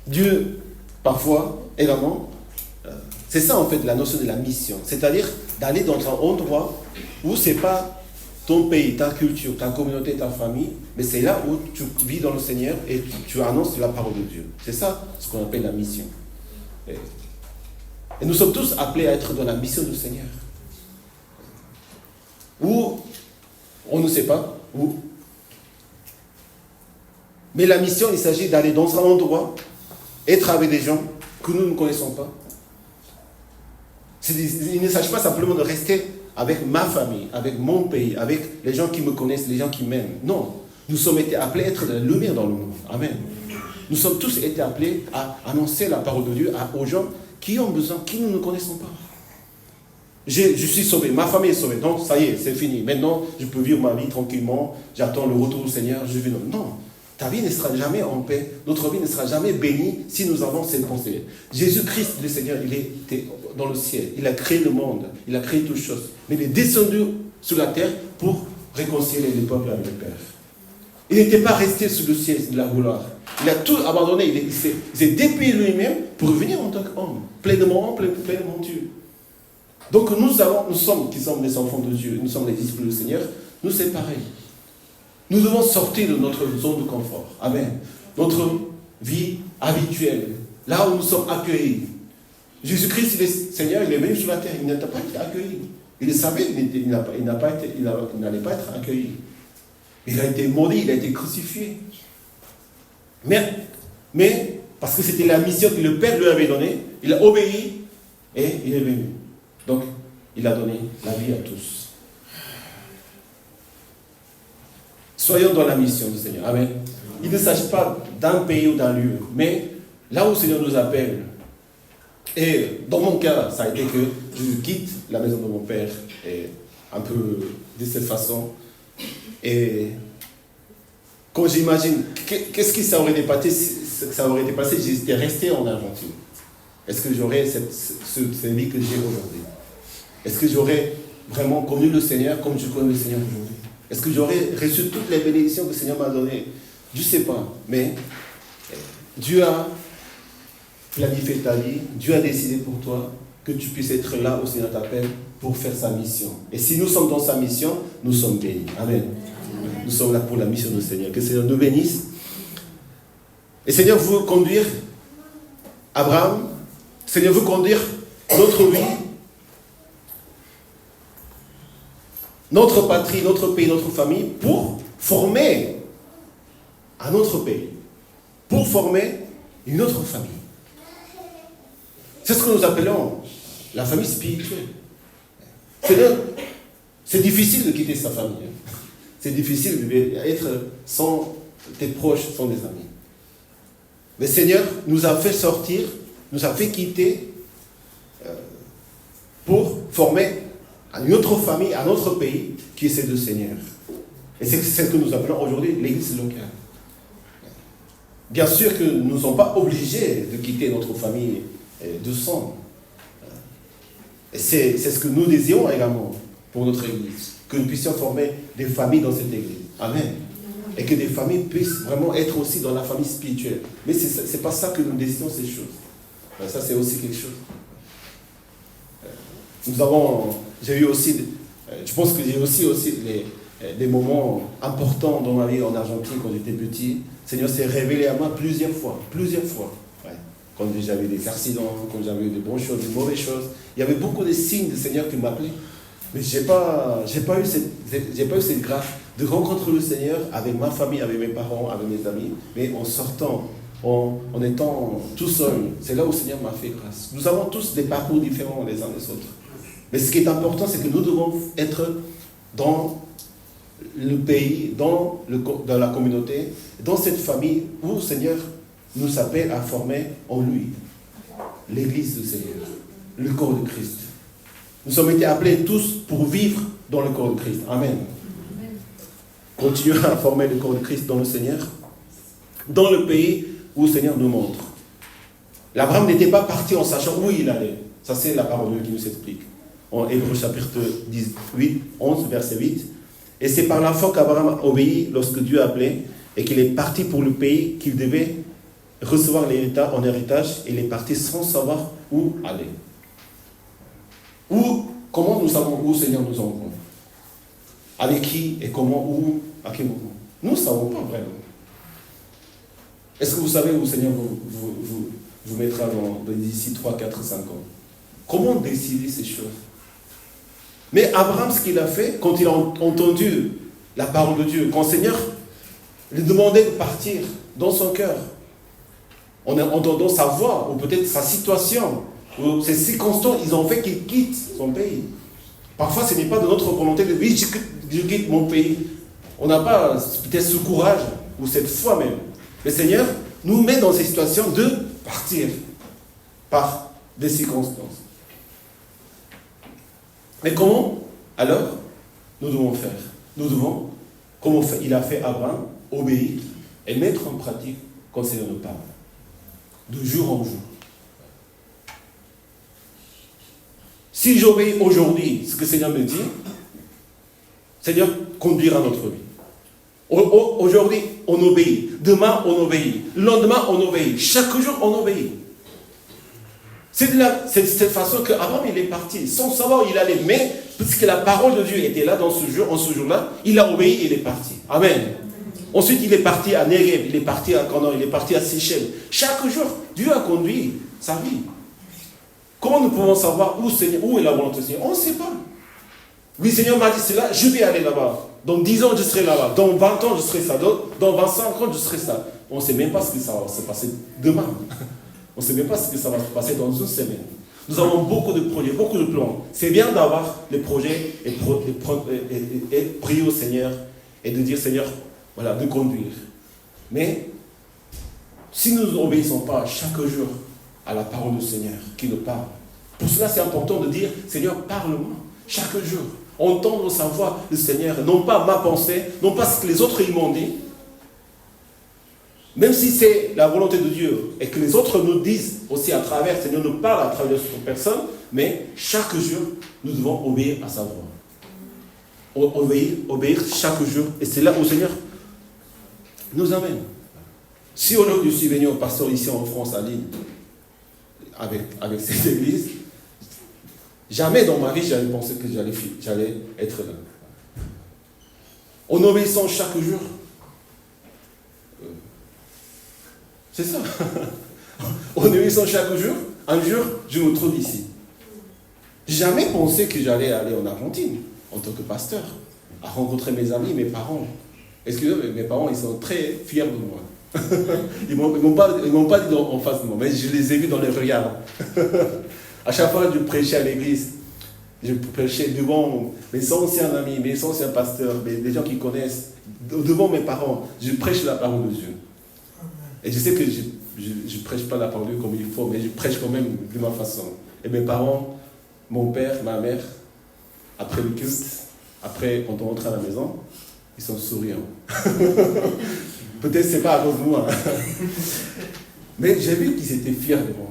Dieu, parfois, également, c'est ça en fait la notion de la mission. C'est-à-dire d'aller dans un endroit où ce n'est pas ton pays, ta culture, ta communauté, ta famille, mais c'est là où tu vis dans le Seigneur et tu annonces la parole de Dieu. C'est ça ce qu'on appelle la mission. Et nous sommes tous appelés à être dans la mission du Seigneur. Où on ne sait pas où. Mais la mission, il s'agit d'aller dans un endroit, être avec des gens que nous ne connaissons pas. Il ne s'agit pas simplement de rester avec ma famille, avec mon pays, avec les gens qui me connaissent, les gens qui m'aiment. Non, nous sommes été appelés à être de la lumière dans le monde. Amen. Nous sommes tous été appelés à annoncer la parole de Dieu aux gens qui ont besoin, qui nous ne connaissons pas. Je suis sauvé, ma famille est sauvée, donc ça y est, c'est fini. Maintenant, je peux vivre ma vie tranquillement, j'attends le retour du Seigneur, je vis. Non, ta vie ne sera jamais en paix, notre vie ne sera jamais bénie si nous avons cette pensée. Jésus-Christ, le Seigneur, il était dans le ciel, il a créé le monde, il a créé toutes choses, mais il est descendu sur la terre pour réconcilier les peuples avec le Père. Il n'était pas resté sous le ciel de la gloire. Il a tout abandonné, il s'est déplié lui-même pour venir en tant qu'homme, pleinement homme, pleinement Dieu. Donc nous sommes qui sommes les enfants de Dieu, nous sommes les disciples du Seigneur, nous c'est pareil. Nous devons sortir de notre zone de confort. Amen. Notre vie habituelle, là où nous sommes accueillis. Jésus-Christ, le Seigneur, il est venu sur la terre, il n'a pas été accueilli. Il le savait, il n'allait pas être accueilli. Il a été maudit, il a été crucifié. Mais parce que c'était la mission que le Père lui avait donnée, il a obéi et il est venu. Donc, il a donné la vie à tous. Soyons dans la mission du Seigneur. Amen. Il ne s'agit pas d'un pays ou d'un lieu, mais là où le Seigneur nous appelle. Et dans mon cas, ça a été que je quitte la maison de mon père, et un peu de cette façon. Et quand j'imagine, qu'est-ce qui ça aurait été passé si j'étais resté en Argentine? Est-ce que j'aurais cette vie que j'ai aujourd'hui? Est-ce que j'aurais vraiment connu le Seigneur comme je connais le Seigneur aujourd'hui? Est-ce que j'aurais reçu toutes les bénédictions que le Seigneur m'a données? Je ne sais pas, mais Dieu a planifié ta vie, Dieu a décidé pour toi que tu puisses être là où le Seigneur t'appelle pour faire sa mission. Et si nous sommes dans sa mission, nous sommes bénis. Amen. Nous sommes là pour la mission du Seigneur. Que le Seigneur nous bénisse. Et le Seigneur veut conduire Abraham, le Seigneur veut conduire notre vie, notre patrie, notre pays, notre famille, pour former un autre pays, pour former une autre famille. C'est ce que nous appelons la famille spirituelle. C'est difficile de quitter sa famille. C'est difficile d'être sans tes proches, sans des amis. Mais le Seigneur nous a fait sortir, nous a fait quitter pour former une autre famille, un autre pays, qui est celle du Seigneur. Et c'est ce que nous appelons aujourd'hui l'église locale. Bien sûr que nous ne sommes pas obligés de quitter notre famille de sang. Et c'est ce que nous désirons également pour notre église. Que nous puissions former des familles dans cette église. Amen. Et que des familles puissent vraiment être aussi dans la famille spirituelle. Mais ce n'est pas ça que nous décidons ces choses. Ça, c'est aussi quelque chose. J'ai eu aussi, je pense que j'ai aussi des moments importants dans ma vie en Argentine quand j'étais petit. Le Seigneur s'est révélé à moi plusieurs fois. Ouais. Quand j'avais des accidents, quand j'avais des bonnes choses, des mauvaises choses. Il y avait beaucoup de signes du Seigneur qui m'appelaient. Mais j'ai pas eu cette grâce de rencontrer le Seigneur avec ma famille, avec mes parents, avec mes amis. Mais en sortant, en étant tout seul, c'est là où le Seigneur m'a fait grâce. Nous avons tous des parcours différents les uns des autres. Mais ce qui est important, c'est que nous devons être dans le pays, dans la communauté, dans cette famille où le Seigneur nous appelle à former en lui l'église du Seigneur, le corps de Christ. Nous sommes été appelés tous pour vivre dans le corps de Christ. Amen. Continuons à former le corps de Christ dans le Seigneur. dans le pays où le Seigneur nous montre. L'Abraham n'était pas parti en sachant où il allait. Ça, c'est la parole de Dieu qui nous explique. En Hébreux chapitre 11, verset 8. Et c'est par la foi qu'Abraham a obéi lorsque Dieu appelait et qu'il est parti pour le pays qu'il devait recevoir en héritage. Il est parti sans savoir où aller. Comment nous savons où le Seigneur nous envoie? Avec qui et comment, où, à quel moment? Nous ne savons pas vraiment. Est-ce que vous savez où le Seigneur vous mettra d'ici 3, 4, 5 ans? Comment décider ces choses? Mais Abraham, ce qu'il a fait, quand il a entendu la parole de Dieu, quand le Seigneur lui demandait de partir dans son cœur, en entendant sa voix, ou peut-être sa situation, ou ses circonstances, ils ont fait qu'il quitte son pays. Parfois, ce n'est pas de notre volonté de oui, je quitte mon pays. On n'a pas peut-être ce courage, ou cette foi même. Le Seigneur nous met dans ces situations de partir par des circonstances. Mais comment, alors, nous devons faire? Nous devons, comme il a fait Abraham, obéir et mettre en pratique quand le Seigneur nous parle. De jour en jour. Si j'obéis aujourd'hui ce que le Seigneur me dit, le Seigneur conduira notre vie. Aujourd'hui, on obéit. Demain, on obéit. Le lendemain, on obéit. Chaque jour, on obéit. C'est de cette façon qu'Abraham, il est parti, sans savoir où il allait. Mais, puisque la parole de Dieu était là dans ce jour-là, il a obéi et il est parti. Amen. Ensuite, il est parti à Negev, il est parti à Canaan, il est parti à Sichem. Chaque jour, Dieu a conduit sa vie. Comment nous pouvons savoir où est la volonté du Seigneur? On ne sait pas. Oui, le Seigneur m'a dit cela, je vais aller là-bas. Dans 10 ans, je serai là-bas. Dans 20 ans, je serai ça. Dans 25 ans, je serai ça. On ne sait même pas ce que ça va se passer demain. On ne sait même pas ce que ça va se passer dans une semaine. Nous avons beaucoup de projets, beaucoup de plans. C'est bien d'avoir les projets et prier au Seigneur et de dire, Seigneur, voilà, de conduire. Mais, si nous n'obéissons pas chaque jour à la parole du Seigneur qui nous parle, pour cela c'est important de dire, Seigneur, parle-moi chaque jour. Entendre sa voix, le Seigneur, non pas ma pensée, non pas ce que les autres ils m'ont dit, même si c'est la volonté de Dieu et que les autres nous disent aussi à travers, le Seigneur nous parle à travers notre personne, mais chaque jour, nous devons obéir à sa voix. Obéir chaque jour. Et c'est là où le Seigneur nous amène. Si aujourd'hui je suis venu au pasteur ici en France, à Lille, avec cette église, jamais dans ma vie j'avais pensé que j'allais être là. En obéissant chaque jour, c'est ça. En obéissant chaque jour, un jour, je me trouve ici. Jamais pensé que j'allais aller en Argentine, en tant que pasteur, à rencontrer mes amis, mes parents. Excusez-moi, mes parents, ils sont très fiers de moi. Ils m'ont pas dit en face de moi, mais je les ai vus dans les regards. À chaque fois que je prêchais à l'église, je prêchais devant mes anciens amis, mes anciens pasteurs, des gens qui connaissent, devant mes parents, je prêche la parole de Dieu. Et je sais que je ne prêche pas la parole de Dieu comme il faut, mais je prêche quand même de ma façon. Et mes parents, mon père, ma mère, après le culte, après quand on rentre à la maison, ils sont souriants. Peut-être c'est pas à cause de moi. Mais j'ai vu qu'ils étaient fiers de moi.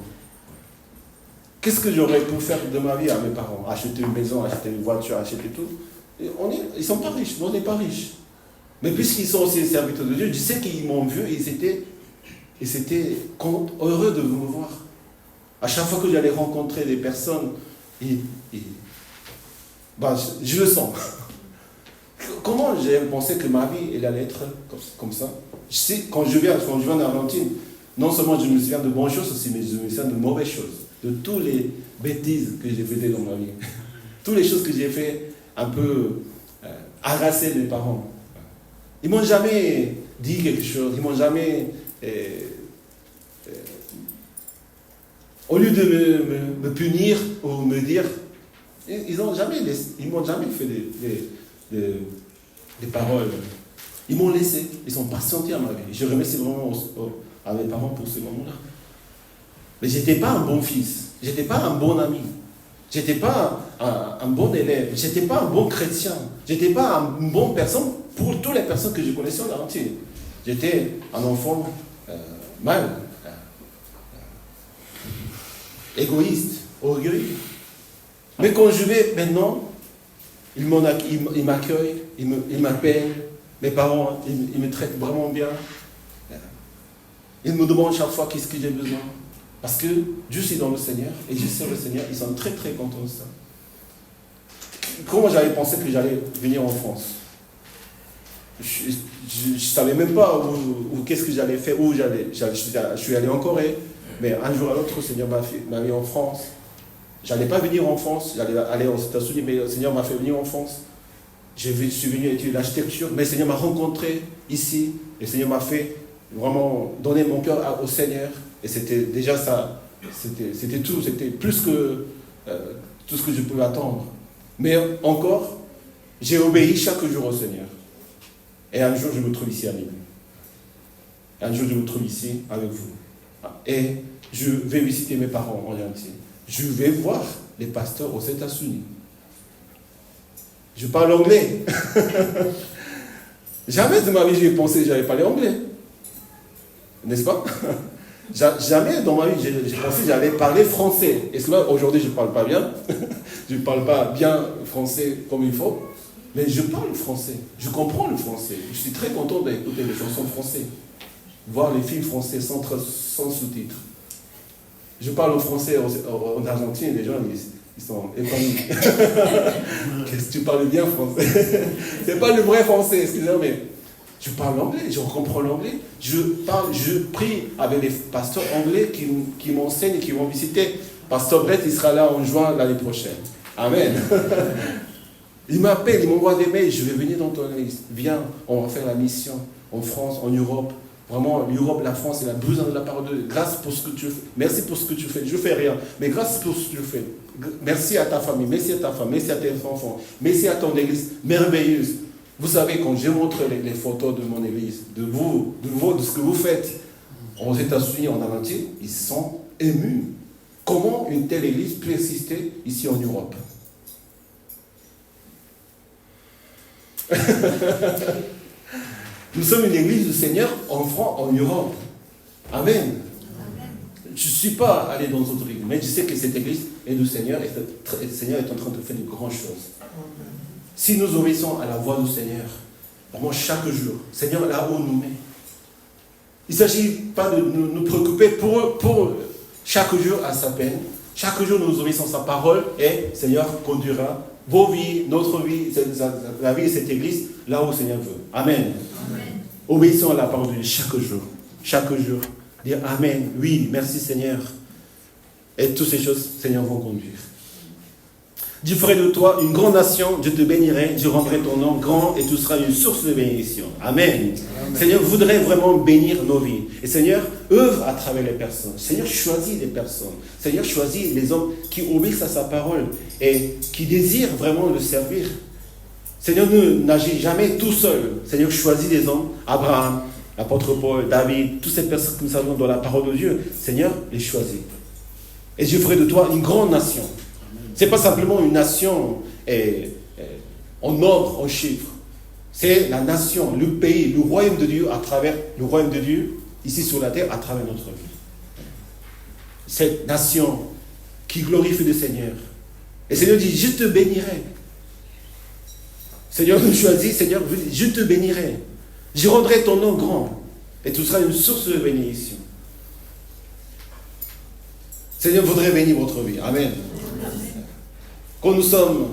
Qu'est-ce que j'aurais pu faire de ma vie à mes parents? Acheter une maison, acheter une voiture, acheter tout. Ils ne sont pas riches, on n'est pas riches. Mais puisqu'ils sont aussi les serviteurs de Dieu, je sais qu'ils m'ont vu et ils étaient heureux de me voir. À chaque fois que j'allais rencontrer des personnes, je le sens. Comment j'ai pensé que ma vie elle allait être comme ça? Je sais, quand je viens en Argentine, non seulement je me souviens de bonnes choses aussi, mais je me souviens de mauvaises choses. De toutes les bêtises que j'ai faites dans ma vie. Toutes les choses que j'ai fait un peu harasser mes parents. Ils ne m'ont jamais dit quelque chose, ils ne m'ont jamais... au lieu de me punir ou me dire, ils m'ont jamais fait des paroles. Ils m'ont laissé, ils sont patientés à ma vie. Je remercie vraiment à mes parents pour ce moment-là. Mais je n'étais pas un bon fils, je n'étais pas un bon ami, je n'étais pas un bon élève, je n'étais pas un bon chrétien, je n'étais pas une bonne personne pour toutes les personnes que je connaissais en Argentine. J'étais un enfant mal, égoïste, orgueilleux. Mais quand je vais maintenant, ils m'accueillent, ils m'appellent, mes parents, ils me traitent vraiment bien. Ils me demandent chaque fois qu'est-ce que j'ai besoin. Parce que je suis dans le Seigneur et je sais le Seigneur, ils sont très très contents de ça. Comment j'avais pensé que j'allais venir en France? Je ne savais même pas où qu'est-ce que j'allais faire, où j'allais. Je suis allé en Corée, mais un jour à l'autre, le Seigneur m'a mis en France. Je n'allais pas venir en France, j'allais aller aux États-Unis, mais le Seigneur m'a fait venir en France. Je suis venu étudier l'architecture, mais le Seigneur m'a rencontré ici. Et le Seigneur m'a fait vraiment donner mon cœur au Seigneur. Et c'était déjà ça, c'était tout, c'était plus que tout ce que je pouvais attendre. Mais encore, j'ai obéi chaque jour au Seigneur. Et un jour, je me trouve ici à Lille. Un jour, je me trouve ici avec vous. Et je vais visiter mes parents en entier. Je vais voir les pasteurs aux États-Unis. Je parle anglais. Jamais de ma vie, j'ai pensé que j'allais parler anglais. N'est-ce pas? Jamais dans ma vie, j'ai pensé que j'allais parler français. Et cela, aujourd'hui, je ne parle pas bien. Je ne parle pas bien français comme il faut. Mais je parle français. Je comprends le français. Je suis très content d'écouter les chansons françaises. Voir les films français sans sous-titres. Je parle français en Argentine, les gens ils sont épanouis. Qu'est-ce que tu parles bien français? C'est pas le vrai français, excusez-moi, mais je parle l'anglais, je comprends l'anglais. Je prie avec les pasteurs anglais qui m'enseignent et qui vont visiter. Pasteur Brett, il sera là en juin l'année prochaine. Amen. Il m'appelle, il m'envoie des mails, je vais venir dans ton église. Viens, on va faire la mission en France, en Europe. Vraiment, l'Europe, la France, il a besoin de la parole de Dieu. Grâce pour ce que tu fais. Merci pour ce que tu fais. Je ne fais rien, mais grâce pour ce que tu fais. Merci à ta famille, merci à ta femme, merci à tes enfants, merci à ton église merveilleuse. Vous savez, quand je montre les photos de mon église, de ce que vous faites aux États-Unis, en Argentine, ils sont émus. Comment une telle église peut exister ici en Europe? Nous sommes une église du Seigneur en France, en Europe. Amen. Je ne suis pas allé dans d'autres églises, mais je sais que cette église est du Seigneur et le Seigneur est en train de faire de grandes choses. Si nous obéissons à la voix du Seigneur, vraiment chaque jour, Seigneur, là où nous met. Il ne s'agit pas de nous préoccuper pour chaque jour à sa peine. Chaque jour, nous obéissons à sa parole et Seigneur conduira vos vies, notre vie, la vie de cette église, là où le Seigneur veut. Amen. Amen. Obéissons à la parole de Dieu chaque jour. Chaque jour. Dire Amen. Oui, merci Seigneur. Et toutes ces choses, Seigneur, vont conduire. Je ferai de toi une grande nation, je te bénirai, je rendrai ton nom grand et tu seras une source de bénédiction. Amen. Amen. Seigneur, voudrait vraiment bénir nos vies. Et Seigneur, œuvre à travers les personnes. Seigneur, choisis les personnes. Seigneur, choisis les hommes qui obéissent à sa parole et qui désirent vraiment le servir. Seigneur, n'agis jamais tout seul. Seigneur, choisis des hommes, Abraham, l'apôtre Paul, David, toutes ces personnes que nous savons dans la parole de Dieu. Seigneur, les choisis. Et je ferai de toi une grande nation. Ce n'est pas simplement une nation en nombre, en chiffres. C'est la nation, le pays, le royaume de Dieu à travers le royaume de Dieu, ici sur la terre, à travers notre vie. Cette nation qui glorifie le Seigneur. Et le Seigneur dit, je te bénirai. Seigneur nous choisit, Seigneur, je te bénirai. Je rendrai ton nom grand. Et tu seras une source de bénédiction. Seigneur voudrait bénir votre vie. Amen. Quand nous sommes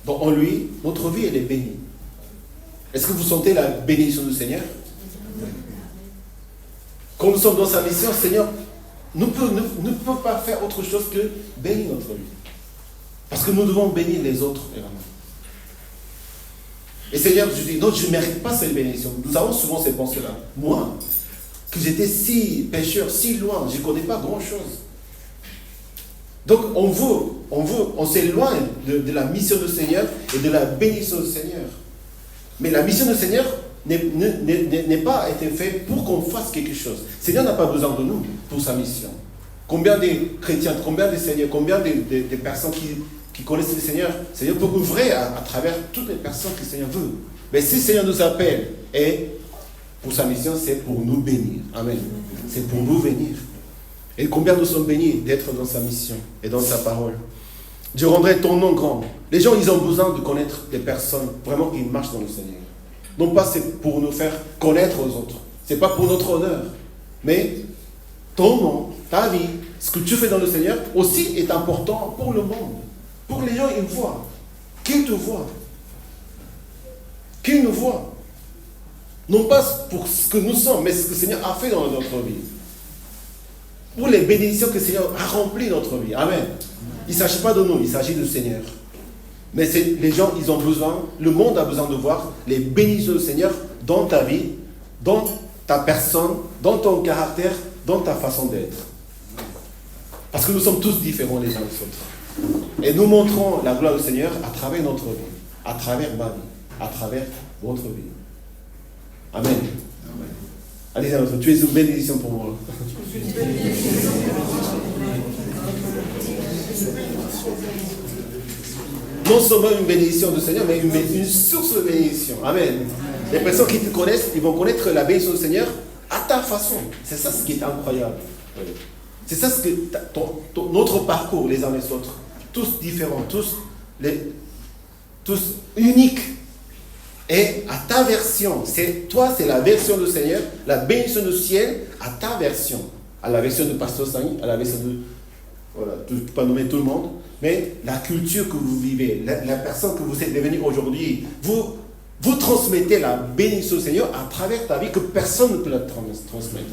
en lui, notre vie, elle est bénie. Est-ce que vous sentez la bénédiction du Seigneur? Quand nous sommes dans sa mission, Seigneur ne peut pas faire autre chose que bénir notre vie. Parce que nous devons bénir les autres également. Et Seigneur, je dis, non, je ne mérite pas cette bénédiction. Nous avons souvent ces pensées-là. Moi, que j'étais si pécheur, si loin, je ne connais pas grand-chose. Donc on s'éloigne de la mission du Seigneur et de la bénédiction du Seigneur. Mais la mission du Seigneur n'est pas été faite pour qu'on fasse quelque chose. Le Seigneur n'a pas besoin de nous pour sa mission. Combien de chrétiens, combien de Seigneurs, combien de personnes qui connaissent le Seigneur, le Seigneur peut ouvrir à travers toutes les personnes que le Seigneur veut. Mais si le Seigneur nous appelle et pour sa mission, c'est pour nous bénir. Amen. C'est pour nous bénir. Et combien nous sommes bénis d'être dans sa mission et dans sa parole. Je rendrai ton nom grand. Les gens, ils ont besoin de connaître des personnes vraiment qui marchent dans le Seigneur. Non pas c'est pour nous faire connaître aux autres. C'est pas pour notre honneur. Mais ton nom, ta vie, ce que tu fais dans le Seigneur aussi est important pour le monde. Pour que les gens, ils voient. Qu'ils te voient. Qu'ils nous voient. Non pas pour ce que nous sommes, mais ce que le Seigneur a fait dans notre vie. Pour les bénédictions que le Seigneur a remplies dans notre vie. Amen. Il ne s'agit pas de nous, il s'agit du Seigneur. Mais les gens, ils ont besoin, le monde a besoin de voir les bénédictions du Seigneur dans ta vie, dans ta personne, dans ton caractère, dans ta façon d'être. Parce que nous sommes tous différents les uns des autres. Et nous montrons la gloire du Seigneur à travers notre vie, à travers ma vie, à travers votre vie. Amen. Amen. Allez, tu es une bénédiction pour moi. Non seulement une bénédiction du Seigneur, mais une source de bénédiction. Amen. Les personnes qui te connaissent, ils vont connaître la bénédiction du Seigneur à ta façon. C'est ça ce qui est incroyable. C'est ça ce que notre parcours les uns les autres. Tous différents, tous uniques. Et à ta version, c'est la version du Seigneur, la bénédiction du ciel à ta version. À la version de Pasteur Sani, à la version de... Voilà, je ne peux pas nommer tout le monde, mais la culture que vous vivez, la personne que vous êtes devenue aujourd'hui, vous transmettez la bénédiction du Seigneur à travers ta vie que personne ne peut la transmettre.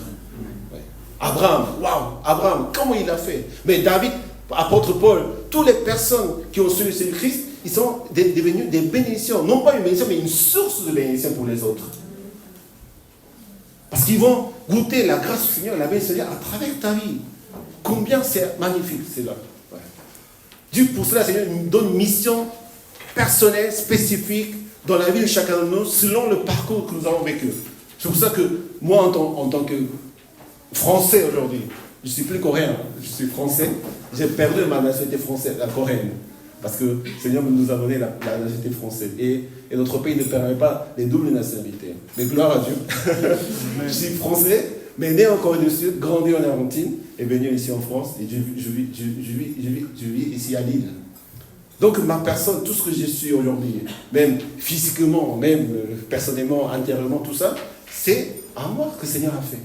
Ouais. Abraham, comment il a fait? Mais David, apôtre Paul, toutes les personnes qui ont suivi le Christ, ils sont devenus des bénédictions. Non pas une bénédiction, mais une source de bénédiction pour les autres. Parce qu'ils vont goûter la grâce du Seigneur, la bénédiction du Seigneur à travers ta vie. Combien c'est magnifique, c'est là. Ouais. Dieu, pour cela, le Seigneur nous donne une mission personnelle, spécifique, dans la vie de chacun de nous, selon le parcours que nous avons vécu. C'est pour ça que moi, en tant que Français aujourd'hui, je ne suis plus coréen, je suis français, j'ai perdu ma nationalité française, la coréenne. Parce que le Seigneur nous a donné la nationalité française. Et notre pays ne permet pas les doubles nationalités. Mais gloire à Dieu. Je suis français, mais né en Corée du Sud, grandi en Argentine, et venu ici en France. Et je vis ici à Lille. Donc ma personne, tout ce que je suis aujourd'hui, même physiquement, même personnellement, intérieurement, tout ça, c'est à moi que le Seigneur a fait.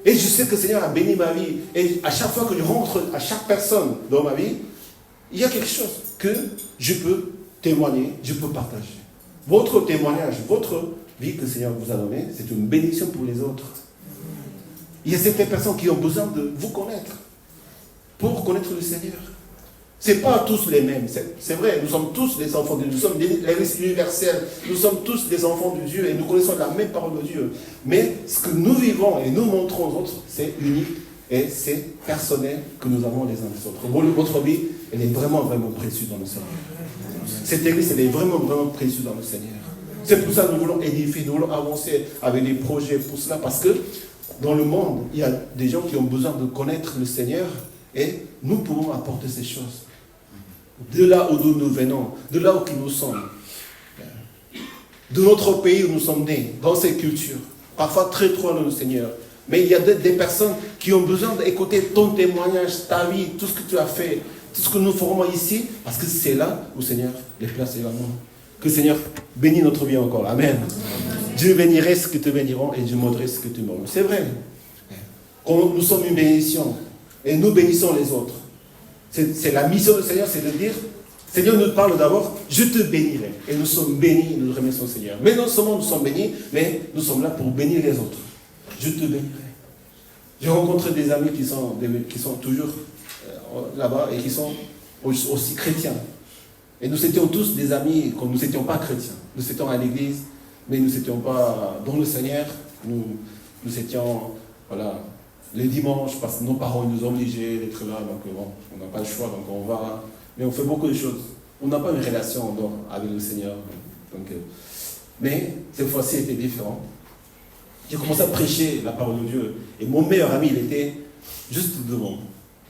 Et je sais que le Seigneur a béni ma vie. Et à chaque fois que je rentre à chaque personne dans ma vie, il y a quelque chose que je peux témoigner, je peux partager. Votre témoignage, votre vie que le Seigneur vous a donnée, c'est une bénédiction pour les autres. Il y a certaines personnes qui ont besoin de vous connaître pour connaître le Seigneur. Ce n'est pas tous les mêmes. C'est vrai, nous sommes tous des enfants de Dieu. Nous sommes l'Église universelle. Nous sommes tous des enfants de Dieu et nous connaissons la même parole de Dieu. Mais ce que nous vivons et nous montrons aux autres, c'est unique et c'est personnel que nous avons les uns des autres. Votre vie, elle est vraiment, vraiment précieuse dans le Seigneur. Cette Église, elle est vraiment, vraiment précieuse dans le Seigneur. C'est pour ça que nous voulons édifier, nous voulons avancer avec des projets pour cela. Parce que dans le monde, il y a des gens qui ont besoin de connaître le Seigneur et nous pouvons apporter ces choses. De là où nous venons, de là où nous sommes, de notre pays où nous sommes nés, dans ces cultures, parfois très loin de le Seigneur. Mais il y a des personnes qui ont besoin d'écouter ton témoignage, ta vie, tout ce que tu as fait, tout ce que nous ferons ici, parce que c'est là où le Seigneur les place également. Que le Seigneur bénisse notre vie encore. Amen. Dieu bénirait ce que te béniront et Dieu maudirait ce que tu maudiras. C'est vrai. Quand nous sommes une bénédiction et nous bénissons les autres. C'est la mission du Seigneur, c'est de dire, Seigneur nous parle d'abord, je te bénirai. Et nous sommes bénis, nous remercions le Seigneur. Mais non seulement nous sommes bénis, mais nous sommes là pour bénir les autres. Je te bénirai. J'ai rencontré des amis qui sont toujours là-bas et qui sont aussi chrétiens. Et nous étions tous des amis quand nous n'étions pas chrétiens. Nous étions à l'église, mais nous n'étions pas dans le Seigneur. Nous étions, voilà, les dimanches, parce que nos parents nous ont obligés d'être là, donc bon, on n'a pas le choix, donc on va. Mais on fait beaucoup de choses. On n'a pas une relation avec le Seigneur. Donc, mais cette fois-ci, c'était différent. J'ai commencé à prêcher la parole de Dieu. Et mon meilleur ami, il était juste devant,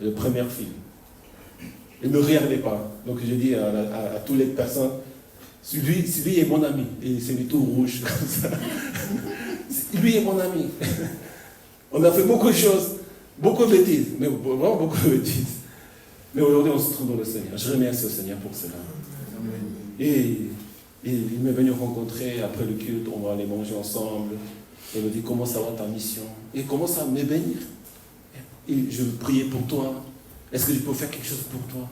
le premier fil. Il ne me regardait pas. Donc j'ai dit à toutes les personnes, celui est mon ami. Et c'est lui tout rouge comme ça. Lui est mon ami. On a fait beaucoup de choses, beaucoup de bêtises, mais vraiment beaucoup de bêtises. Mais aujourd'hui, on se trouve dans le Seigneur. Je remercie le Seigneur pour cela. Et il m'est venu rencontrer après le culte, on va aller manger ensemble. Il me dit, comment ça va ta mission? Et il commence à me bénir. Et je veux prier pour toi. Est-ce que je peux faire quelque chose pour toi?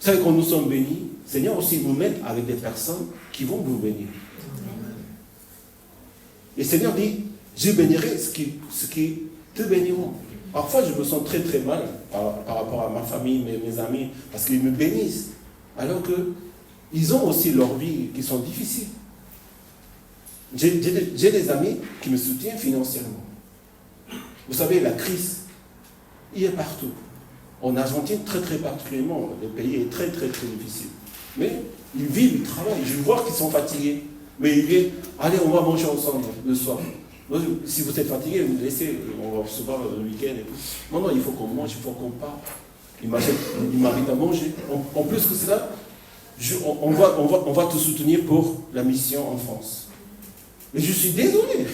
Vous savez, quand nous sommes bénis, le Seigneur aussi nous met avec des personnes qui vont vous bénir. Et le Seigneur dit, je bénirai ce qui te béniront. Parfois, je me sens très très mal par rapport à ma famille, mes amis, parce qu'ils me bénissent. Alors qu'ils ont aussi leur vie qui sont difficiles. J'ai des amis qui me soutiennent financièrement. Vous savez, la crise, il est partout. En Argentine, très très particulièrement, le pays est très très très difficile. Mais ils vivent, ils travaillent. Je vois qu'ils sont fatigués. Mais ils viennent, allez, on va manger ensemble le soir. Donc, si vous êtes fatigué, vous me laissez, on va se voir le week-end et tout. Non, non, il faut qu'on mange, il faut qu'on parte. Ils m'invitent à manger. En plus que cela, on va te soutenir pour la mission en France. Mais je suis désolé.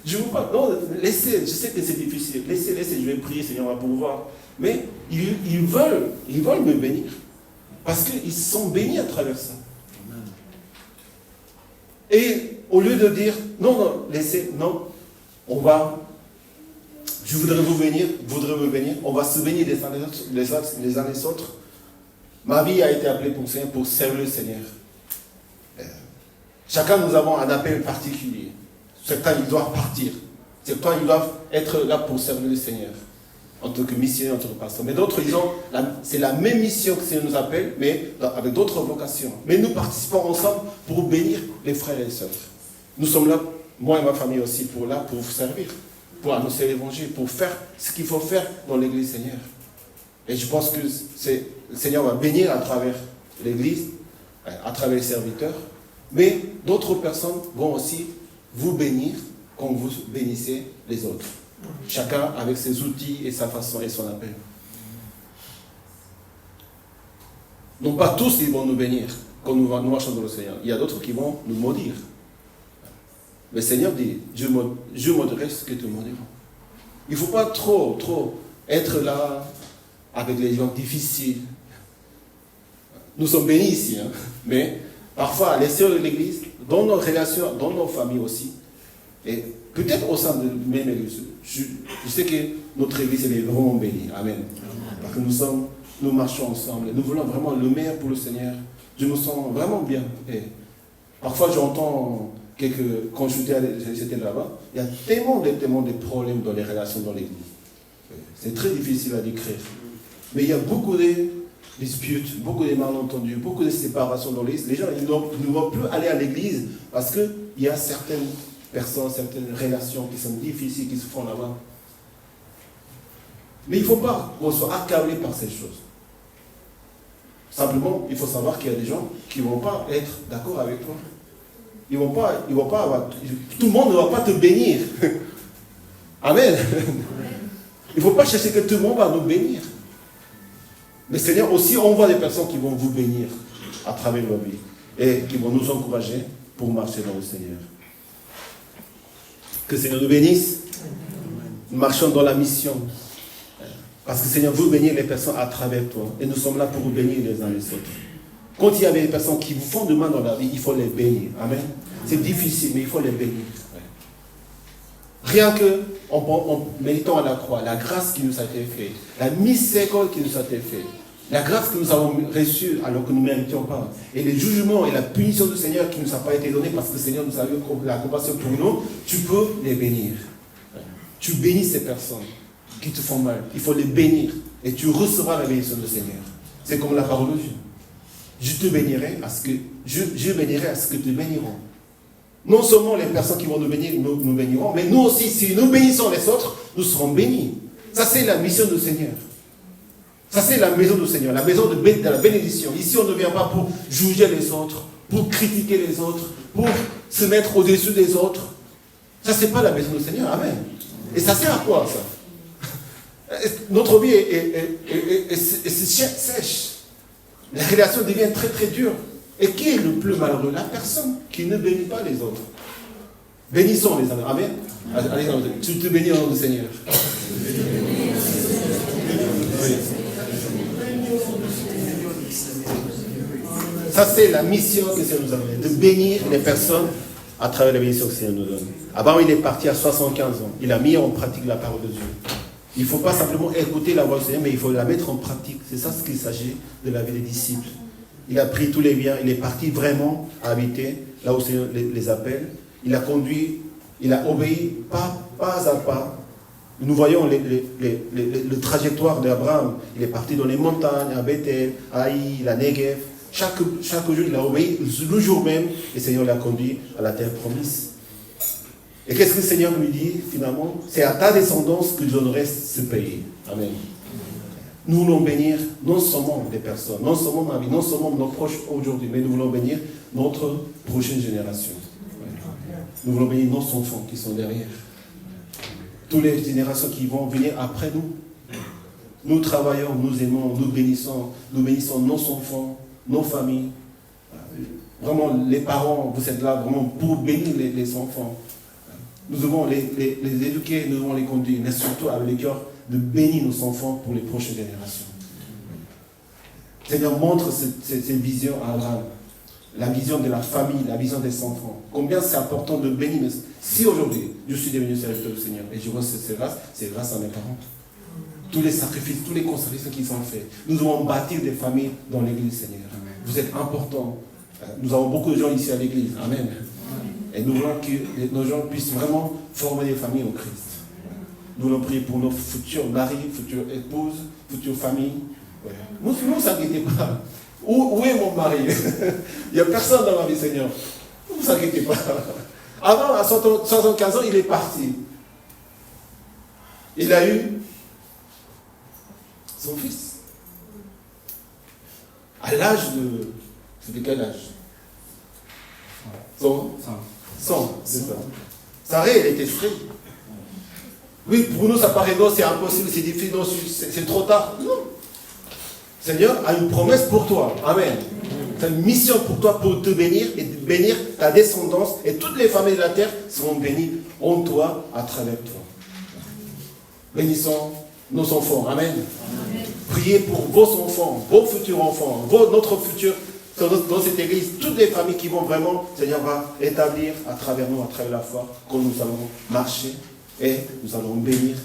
Je ne veux pas. Non, laissez, je sais que c'est difficile. Laissez, je vais prier, Seigneur, on va pouvoir. Mais ils veulent me bénir. Parce qu'ils sont bénis à travers ça. Et au lieu de dire, non, laissez, non, je voudrais vous bénir, me bénir, on va se bénir les uns les autres. Ma vie a été appelée pour servir le Seigneur. Chacun, nous avons un appel particulier. Certains, ils doivent partir. Certains, ils doivent être là pour servir le Seigneur. En tant que missionnaire, en tant que pasteur. Mais d'autres, c'est la même mission que le Seigneur nous appelle, mais avec d'autres vocations. Mais nous participons ensemble pour bénir les frères et les sœurs. Nous sommes là, moi et ma famille aussi, pour vous servir, pour annoncer l'évangile, pour faire ce qu'il faut faire dans l'église Seigneur. Et je pense que le Seigneur va bénir à travers l'église, à travers les serviteurs, mais d'autres personnes vont aussi vous bénir quand vous bénissez les autres. Chacun avec ses outils et sa façon et son appel. Non pas tous ils vont nous bénir quand nous marchons dans le Seigneur. Il y a d'autres qui vont nous maudire. Mais le Seigneur dit, je maudirai ce que te maudiront. Il ne faut pas trop être là avec les gens difficiles. Nous sommes bénis ici, hein, mais parfois à l'extérieur de l'église, dans nos relations, dans nos familles aussi, et peut-être au sein de même église, je sais que notre église elle est vraiment bénie. Amen. Parce que nous marchons ensemble et nous voulons vraiment le meilleur pour le Seigneur. Je me sens vraiment bien. Et parfois j'entends quand j'étais là-bas, il y a tellement de problèmes dans les relations dans l'église. C'est très difficile à décrire. Mais il y a beaucoup de disputes, beaucoup de malentendus, beaucoup de séparations dans l'église. Les gens ne vont plus aller à l'église parce qu'il y a certaines personnes, certaines relations qui sont difficiles, qui se font là-bas. Mais il ne faut pas qu'on soit accablé par ces choses. Simplement, il faut savoir qu'il y a des gens qui ne vont pas être d'accord avec toi. Ils vont pas avoir, tout le monde ne va pas te bénir. Amen. Il ne faut pas chercher que tout le monde va nous bénir. Mais Seigneur aussi envoie des personnes qui vont vous bénir à travers leur vie et qui vont nous encourager pour marcher dans le Seigneur. Que le Seigneur nous bénisse. Nous marchons dans la mission. Parce que Seigneur veut bénir les personnes à travers toi. Et nous sommes là pour vous bénir les uns les autres. Quand il y a des personnes qui vous font de mal dans la vie, il faut les bénir. Amen. C'est difficile, mais il faut les bénir. Rien que en mettant à la croix la grâce qui nous a été faite, la miséricorde qui nous a été faite, la grâce que nous avons reçue alors que nous ne méritions pas, et les jugements et la punition du Seigneur qui ne nous a pas été donnée parce que le Seigneur nous a eu la compassion pour nous, tu peux les bénir. Tu bénis ces personnes qui te font mal. Il faut les bénir et tu recevras la bénédiction du Seigneur. C'est comme la parole de Dieu. Je te bénirai à ce que je bénirai à ce que te béniront. Non seulement les personnes qui vont nous bénir, nous béniront, mais nous aussi, si nous bénissons les autres, nous serons bénis. Ça, c'est la mission du Seigneur. Ça, c'est la maison du Seigneur, la maison de la bénédiction. Ici, on ne vient pas pour juger les autres, pour critiquer les autres, pour se mettre au-dessus des autres. Ça, c'est pas la maison du Seigneur. Amen. Et ça sert à quoi, ça? Notre vie est sèche. La relation devient très très dure. Et qui est le plus malheureux? La personne qui ne bénit pas les autres. Bénissons les amis. Amen. Allez, tu te bénis au nom du Seigneur. Oui. Ça, c'est la mission que le Seigneur nous a donnée, de bénir les personnes à travers la bénédiction que le Seigneur nous donne. Avant, il est parti à 75 ans. Il a mis en pratique la parole de Dieu. Il ne faut pas simplement écouter la voix du Seigneur, mais il faut la mettre en pratique. C'est ça ce qu'il s'agit de la vie des disciples. Il a pris tous les biens, il est parti vraiment à habiter là où le Seigneur les appelle. Il a conduit, il a obéi pas à pas. Nous voyons le trajectoire d'Abraham. Il est parti dans les montagnes, à Bethel, à Haï, à Negev. Chaque jour, il a obéi. Le jour même, le Seigneur l'a conduit à la terre promise. Et qu'est-ce que le Seigneur lui dit finalement? C'est à ta descendance que je donnerai ce pays. Amen. Nous voulons bénir non seulement des personnes, non seulement ma vie, non seulement nos proches aujourd'hui, mais nous voulons bénir notre prochaine génération. Nous voulons bénir nos enfants qui sont derrière. Toutes les générations qui vont venir après nous. Nous travaillons, nous aimons, nous bénissons nos enfants, nos familles. Vraiment, les parents, vous êtes là vraiment pour bénir les enfants. Nous devons les éduquer, nous devons les conduire, mais surtout avec le cœur de bénir nos enfants pour les prochaines générations. Seigneur, montre cette vision à Abraham. La vision de la famille, la vision des enfants. Combien c'est important de bénir. Si aujourd'hui, je suis devenu serviteur du Seigneur et je vois cette grâce, c'est grâce à mes parents. Tous les sacrifices, tous les consacrifices qu'ils ont faits. Nous devons bâtir des familles dans l'église, Seigneur. Amen. Vous êtes importants. Nous avons beaucoup de gens ici à l'église. Amen. Et nous voulons que nos gens puissent vraiment former des familles au Christ. Nous voulons prier pour nos futurs maris, futures épouses, futures familles. Ouais. Ne vous inquiétez pas. Où est mon mari? Il n'y a personne dans ma vie, Seigneur. Ne vous inquiétez pas. Avant, à 75 ans, il est parti. Il a eu son fils. À l'âge de... C'est de quel âge? 100, c'est ça. Sarah, elle était frère. Oui, pour nous, ça paraît non, c'est impossible, c'est difficile, non, c'est trop tard. Non. Seigneur a une promesse pour toi. Amen. C'est une mission pour toi, pour te bénir et de bénir ta descendance. Et toutes les familles de la terre seront bénies en toi, à travers toi. Bénissons nos enfants. Amen. Amen. Priez pour vos enfants, vos futurs enfants, notre futur dans cette église. Toutes les familles qui vont vraiment, Seigneur, va établir à travers nous, à travers la foi, que nous allons marcher et nous allons bénir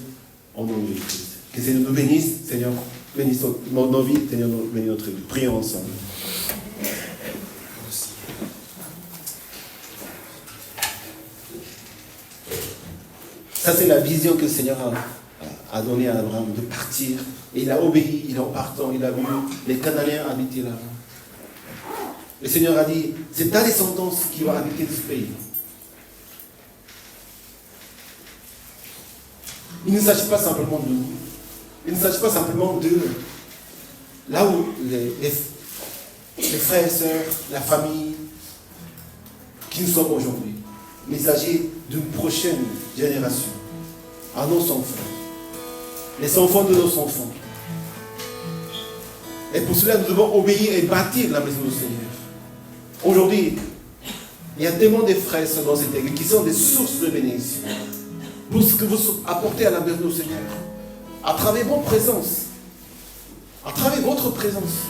en nom de Christ. Que Seigneur nous bénisse, Seigneur. Bénisse nos vies, Seigneur, bénis notre vie. Prions ensemble. Ça, c'est la vision que le Seigneur a donnée à Abraham, de partir. Et il a obéi, il est en partant, il a vu les Cananéens habiter là-bas. Le Seigneur a dit, c'est ta descendance qui va habiter ce pays. Il ne s'agit pas simplement de nous. Il ne s'agit pas simplement de là où les frères et sœurs, la famille qui nous sommes aujourd'hui. Mais il s'agit d'une prochaine génération, à nos enfants, les enfants de nos enfants. Et pour cela, nous devons obéir et bâtir la maison du Seigneur. Aujourd'hui, il y a tellement de frères et sœurs dans cette église qui sont des sources de bénédiction pour ce que vous apportez à la maison du Seigneur. À travers votre présence. À travers votre présence.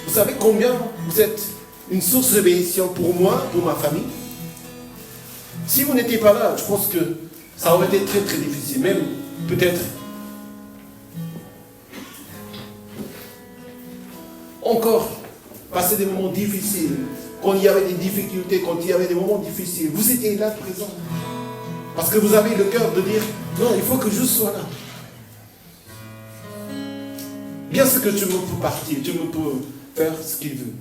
Vous savez combien vous êtes une source de bénédiction pour moi, pour ma famille. Si vous n'étiez pas là, je pense que ça aurait été très très difficile. Même peut-être encore passer des moments difficiles. Quand il y avait des difficultés, quand il y avait des moments difficiles. Vous étiez là présent. Parce que vous avez le cœur de dire, non, il faut que je sois là. Bien ce que tu me peux partir, tu me peux faire ce qu'il veut.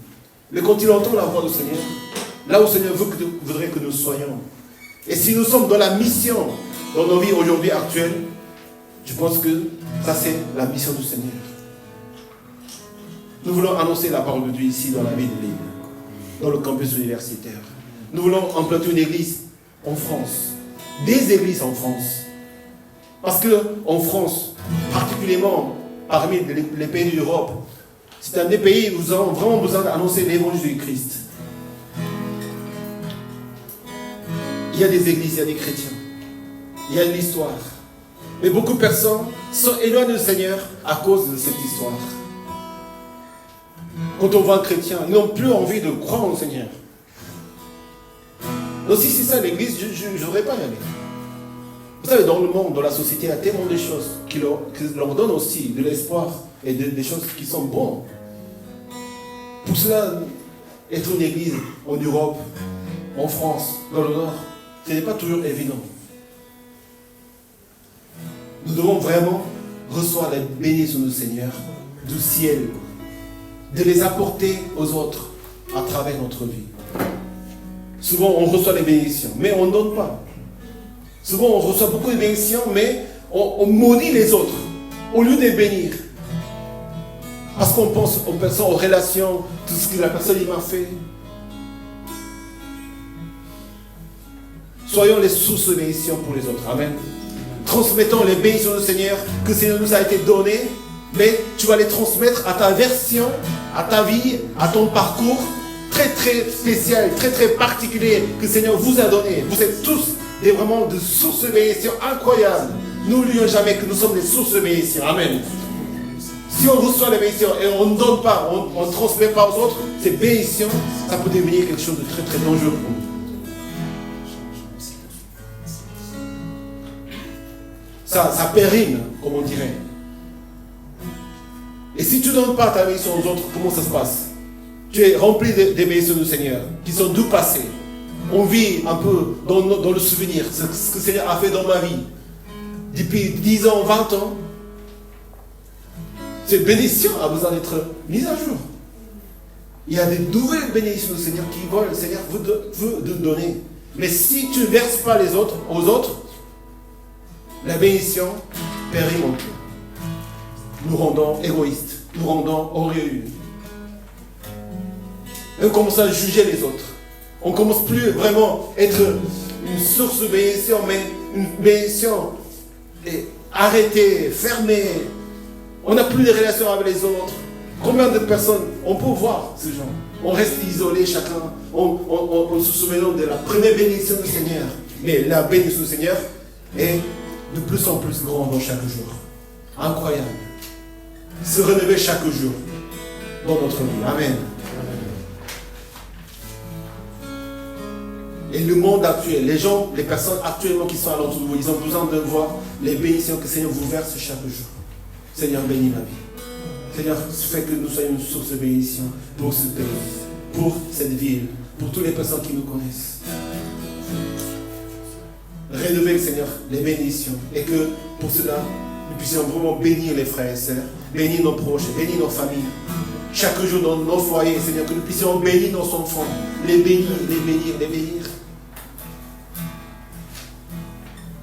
Mais quand il entend la voix du Seigneur, là où le Seigneur voudrait que nous soyons. Et si nous sommes dans la mission, dans nos vies aujourd'hui actuelles, je pense que ça c'est la mission du Seigneur. Nous voulons annoncer la parole de Dieu ici dans la ville de l'île, dans le campus universitaire. Nous voulons implanter une église en France, des églises en France. Parce qu'en France, particulièrement parmi les pays d'Europe, c'est un des pays où nous avons vraiment besoin d'annoncer l'évangile du Christ. Il y a des églises, il y a des chrétiens. Il y a une histoire. Mais beaucoup de personnes sont éloignées du Seigneur à cause de cette histoire. Quand on voit un chrétien, ils n'ont plus envie de croire au Seigneur. Donc si c'est ça l'église, je ne voudrais pas y aller. Vous savez, dans le monde, dans la société, il y a tellement de choses qui leur donnent aussi de l'espoir et des choses qui sont bonnes. Pour cela, être une église en Europe, en France, dans le Nord, ce n'est pas toujours évident. Nous devons vraiment recevoir la bénédiction du Seigneur, du ciel, de les apporter aux autres à travers notre vie. Souvent, on reçoit les bénédictions, mais on ne donne pas. Souvent, on reçoit beaucoup de bénédictions, mais on maudit les autres, au lieu de les bénir. Parce qu'on pense aux personnes, aux relations, tout ce que la personne m'a fait. Soyons les sources de bénédictions pour les autres. Amen. Transmettons les bénédictions du Seigneur, que le Seigneur nous a été donné, mais tu vas les transmettre à ta version, à ta vie, à ton parcours très très spécial, très très particulier que le Seigneur vous a donné. Vous êtes tous vraiment de sources de bénédictions incroyables. N'oublions jamais que nous sommes des sources de bénédictions. Amen. Si on reçoit les bénédictions et on ne donne pas, on ne transmet pas aux autres, ces bénédictions, ça peut devenir quelque chose de très très dangereux pour nous. Ça périme, comme on dirait. Et si tu ne donnes pas ta bénédiction aux autres, comment ça se passe? Tu es rempli des bénédictions du Seigneur, qui sont du passé. On vit un peu dans le souvenir, ce que le Seigneur a fait dans ma vie. Depuis 10 ans, 20 ans, cette bénédiction a besoin d'être mise à jour. Il y a des nouvelles bénédictions du Seigneur le Seigneur veut nous donner. Mais si tu ne verses pas aux autres, la bénédiction périme en toi. Nous rendons égoïstes, nous rendons orgueilleux. Et on commence à juger les autres. On ne commence plus vraiment à être une source de bénédiction, mais une bénédiction arrêtée, fermée. On n'a plus de relations avec les autres. Combien de personnes on peut voir ces gens? On reste isolés chacun. On se souvient de la première bénédiction du Seigneur. Mais la bénédiction du Seigneur est de plus en plus grande chaque jour. Incroyable. Se relever chaque jour dans notre vie. Amen. Et le monde actuel, les personnes actuellement qui sont alentour de vous, ils ont besoin de voir les bénédictions que le Seigneur vous verse chaque jour. Seigneur, bénis ma vie. Seigneur, fais que nous soyons une source de bénédiction pour ce pays, pour cette ville, pour toutes les personnes qui nous connaissent. Rénover, Seigneur, les bénédictions. Et que pour cela, nous puissions vraiment bénir les frères et sœurs, bénir nos proches, bénir nos familles. Chaque jour dans nos foyers, Seigneur, que nous puissions bénir nos enfants, les bénir, les bénir, les bénir.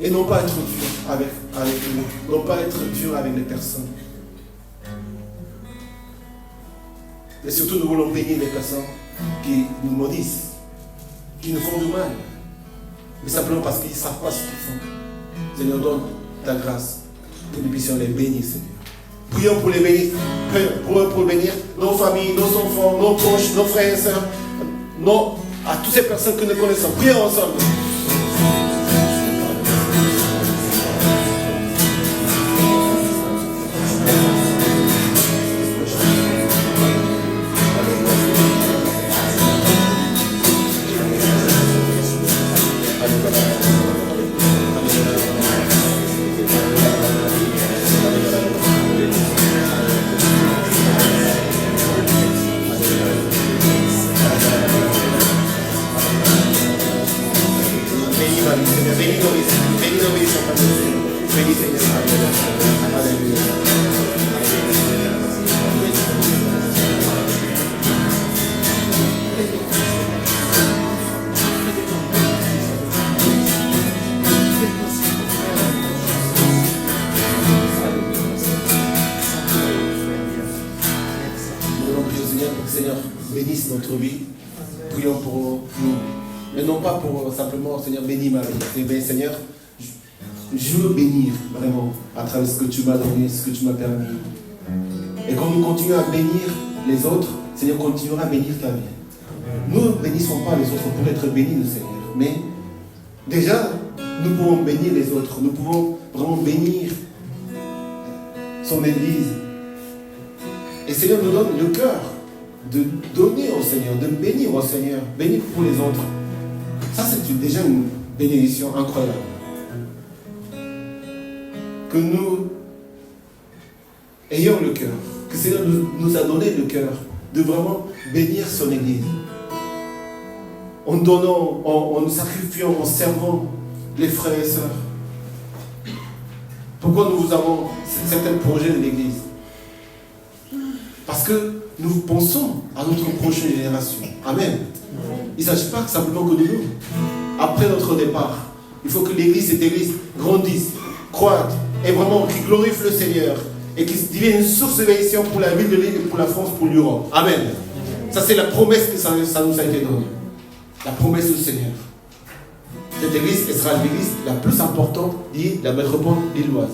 Et non pas être dur avec eux, non pas être dur avec les personnes. Et surtout, nous voulons bénir les personnes qui nous maudissent, qui nous font du mal. Mais simplement parce qu'ils ne savent pas ce qu'ils font. Seigneur, donne ta grâce que nous puissions les bénir, Seigneur. Prions pour les bénir, pour bénir nos familles, nos enfants, nos proches, nos frères et sœurs, à toutes ces personnes que nous connaissons. Prions ensemble. Seigneur, bénisse notre vie. Prions pour nous. Mais non pas pour simplement, Seigneur, bénis ma vie. Mais Seigneur, je veux bénir vraiment à travers ce que tu m'as donné, ce que tu m'as permis. Et quand nous continuons à bénir les autres, Seigneur, continuera à bénir ta vie. Nous ne bénissons pas les autres pour être bénis, Seigneur. Mais déjà, nous pouvons bénir les autres. Nous pouvons vraiment bénir son Église. Et le Seigneur nous donne le cœur de donner au Seigneur, de bénir au Seigneur, bénir pour les autres. Ça, c'est déjà une bénédiction incroyable. Que nous ayons le cœur, que le Seigneur nous a donné le cœur de vraiment bénir son Église. En donnant, en nous sacrifiant, en servant les frères et sœurs. Pourquoi nous avons certains projets de l'Église? Parce que nous pensons à notre prochaine génération. Amen. Il ne s'agit pas simplement que de nous. Après notre départ, il faut que l'Église, cette Église, grandisse, croître et vraiment qu'il glorifie le Seigneur et qu'il devienne une source de bénédiction pour la ville de l'île et pour la France, pour l'Europe. Amen. Ça, c'est la promesse que ça nous a été donnée. La promesse du Seigneur. Cette église, elle sera l'église la plus importante de la métropole lilloise.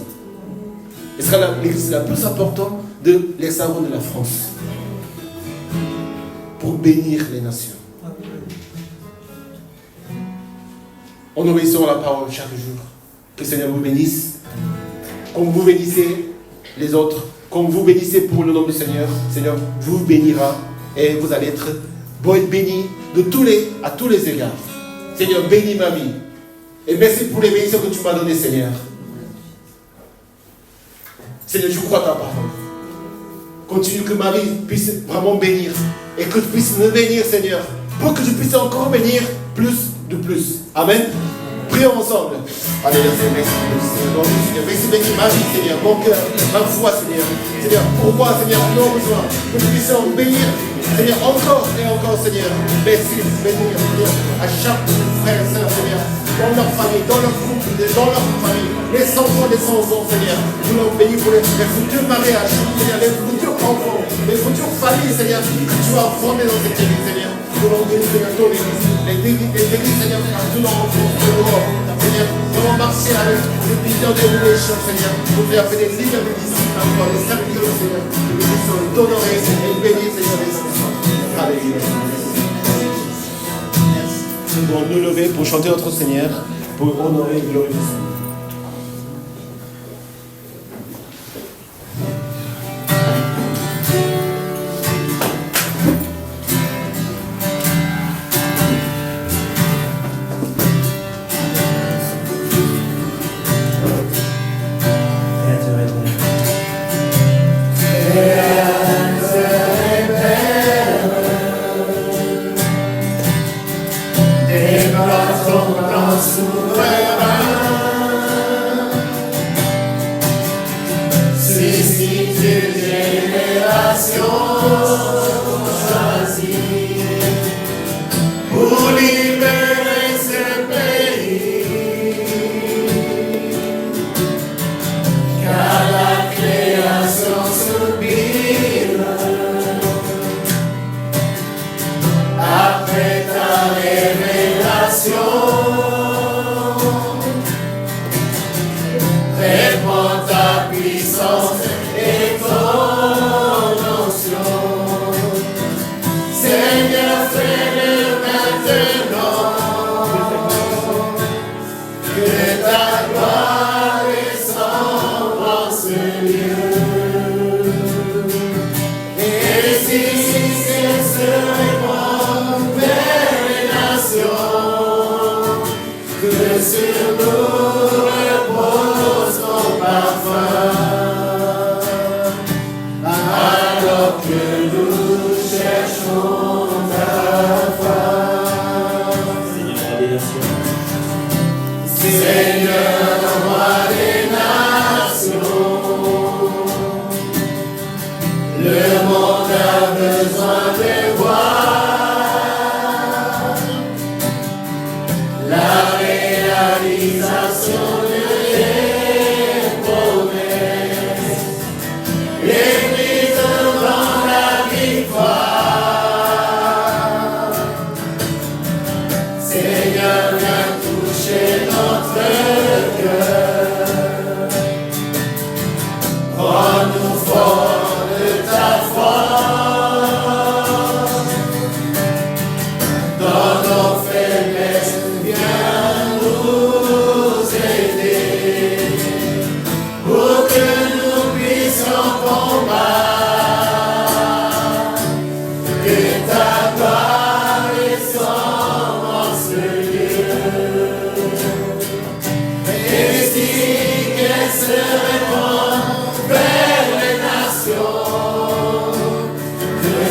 Elle sera l'église la plus importante de l'hexagone de la France. Pour bénir les nations. En obéissant à la parole chaque jour. Que le Seigneur vous bénisse. Comme vous bénissez les autres, comme vous bénissez pour le nom du Seigneur, le Seigneur vous bénira et vous allez être bénis à tous les égards. Seigneur, bénis ma vie. Et merci pour les bénédictions que tu m'as données, Seigneur. Seigneur, je crois ta parole. Continue que ma vie puisse vraiment bénir. Et que tu puisses me bénir, Seigneur. Pour que je puisse encore bénir plus de plus. Amen. Prions ensemble. Alléluia, merci, Seigneur. Merci, bénis ma vie, Seigneur. Mon cœur, ma foi, Seigneur. Seigneur, pour moi, Seigneur, nous avons besoin que nous puissions bénir, Seigneur, encore et encore, Seigneur. Merci, bénir, Seigneur, à chaque frère et sœur, Seigneur, dans leur famille, dans leur couple, dans leur famille, les enfants, les sans-enfants, Seigneur. Nous l'avons béni pour les futurs mariages, Seigneur, les futurs enfants, les futures familles, Seigneur, que tu as formées dans cette église, Seigneur. Nous l'avons béni, Seigneur, ton église, les églises, Seigneur, partout dans l'Europe, Seigneur. Nous allons marcher avec le vision d'évolution, Seigneur, pour faire des livres de disciples, encore des serviteurs, Seigneur, que nous puissions t'honorer et bénir, Seigneur, les enfants. Alléluia. Nous devons nous lever pour chanter notre Seigneur, pour honorer et glorifier son nom. L'église devant la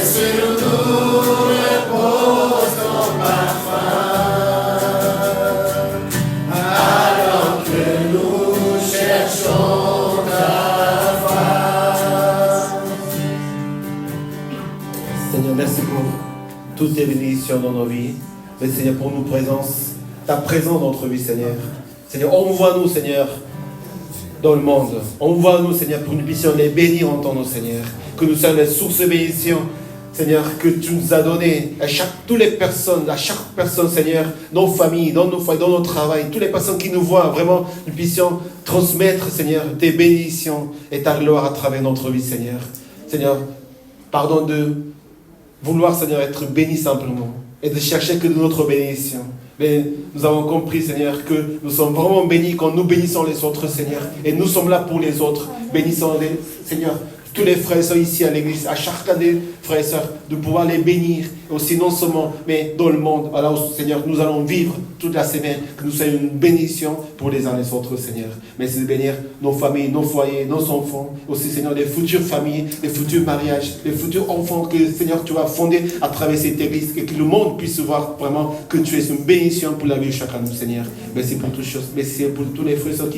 sur nous repose ton parfum, alors que nous cherchons ta face. Seigneur, merci pour toutes tes bénédictions dans nos vies. Mais Seigneur, pour nous ta présence dans notre vie, Seigneur. Seigneur, envoie-nous, Seigneur, dans le monde. Envoie-nous, Seigneur, pour que nous puissions les bénir en ton nom, Seigneur. Que nous soyons les sources de bénédiction, Seigneur, que tu nous as donné à chaque personne, Seigneur, dans nos familles, dans nos foyers, dans nos travail, toutes les personnes qui nous voient, vraiment, nous puissions transmettre, Seigneur, tes bénédictions et ta gloire à travers notre vie, Seigneur. Seigneur, pardon de vouloir, Seigneur, être béni simplement et de chercher que de notre bénédiction. Mais nous avons compris, Seigneur, que nous sommes vraiment bénis quand nous bénissons les autres, Seigneur. Et nous sommes là pour les autres. Bénissons les, Seigneur, tous les frères et sœurs ici à l'église, à chacun des frères et sœurs, de pouvoir les bénir, aussi non seulement, mais dans le monde. Alors, Seigneur, nous allons vivre toute la semaine, que nous soyons une bénédiction pour les uns et les autres, Seigneur. Merci de bénir nos familles, nos foyers, nos enfants, aussi, Seigneur, les futures familles, les futurs mariages, les futurs enfants que, Seigneur, tu vas fonder à travers cette église, et que le monde puisse voir vraiment que tu es une bénédiction pour la vie de chacun de nous, Seigneur. Merci pour toutes choses. Merci pour tous les frères et sœurs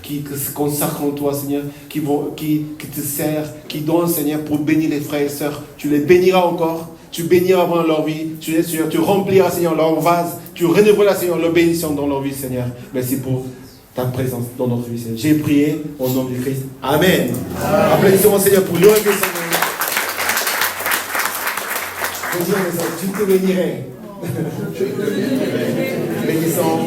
qui se consacrent en toi, Seigneur, qui te servent, qui donnent, Seigneur, pour bénir les frères et sœurs. Tu les béniras encore. Tu béniras avant leur vie. Tu rempliras, Seigneur, leur vase. Tu renouvelleras, Seigneur, leur bénédiction dans leur vie, Seigneur. Merci pour ta présence dans notre vie, Seigneur. J'ai prié au nom du Christ. Amen. Applaudissons, Seigneur, pour l'heure que Seigneur. Tu te bénirais. Bénissons.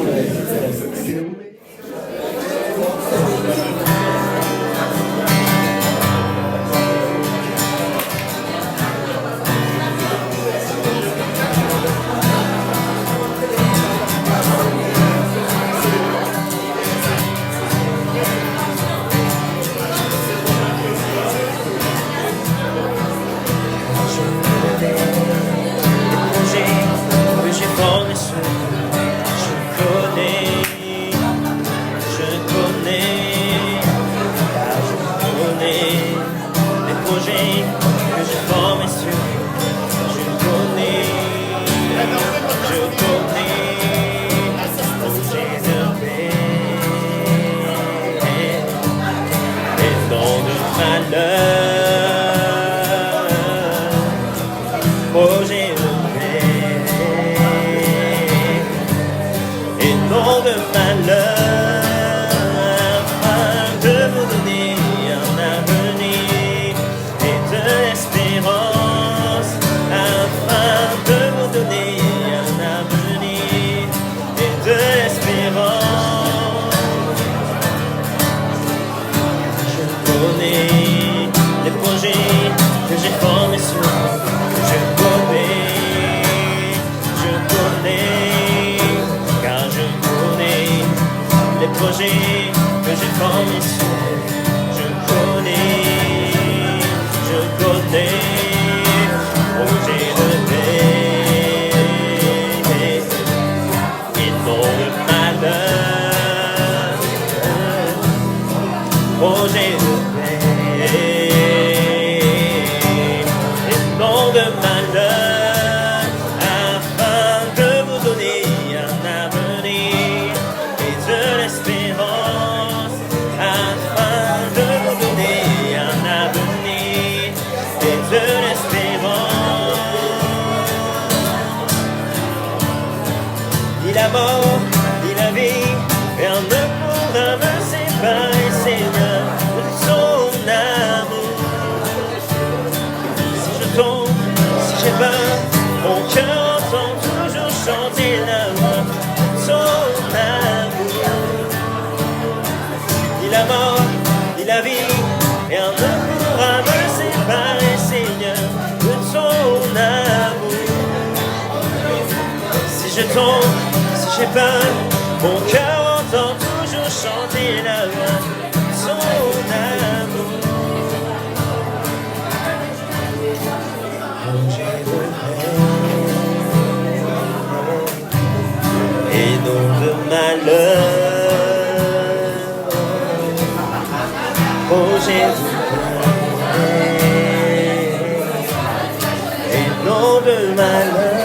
le malheur.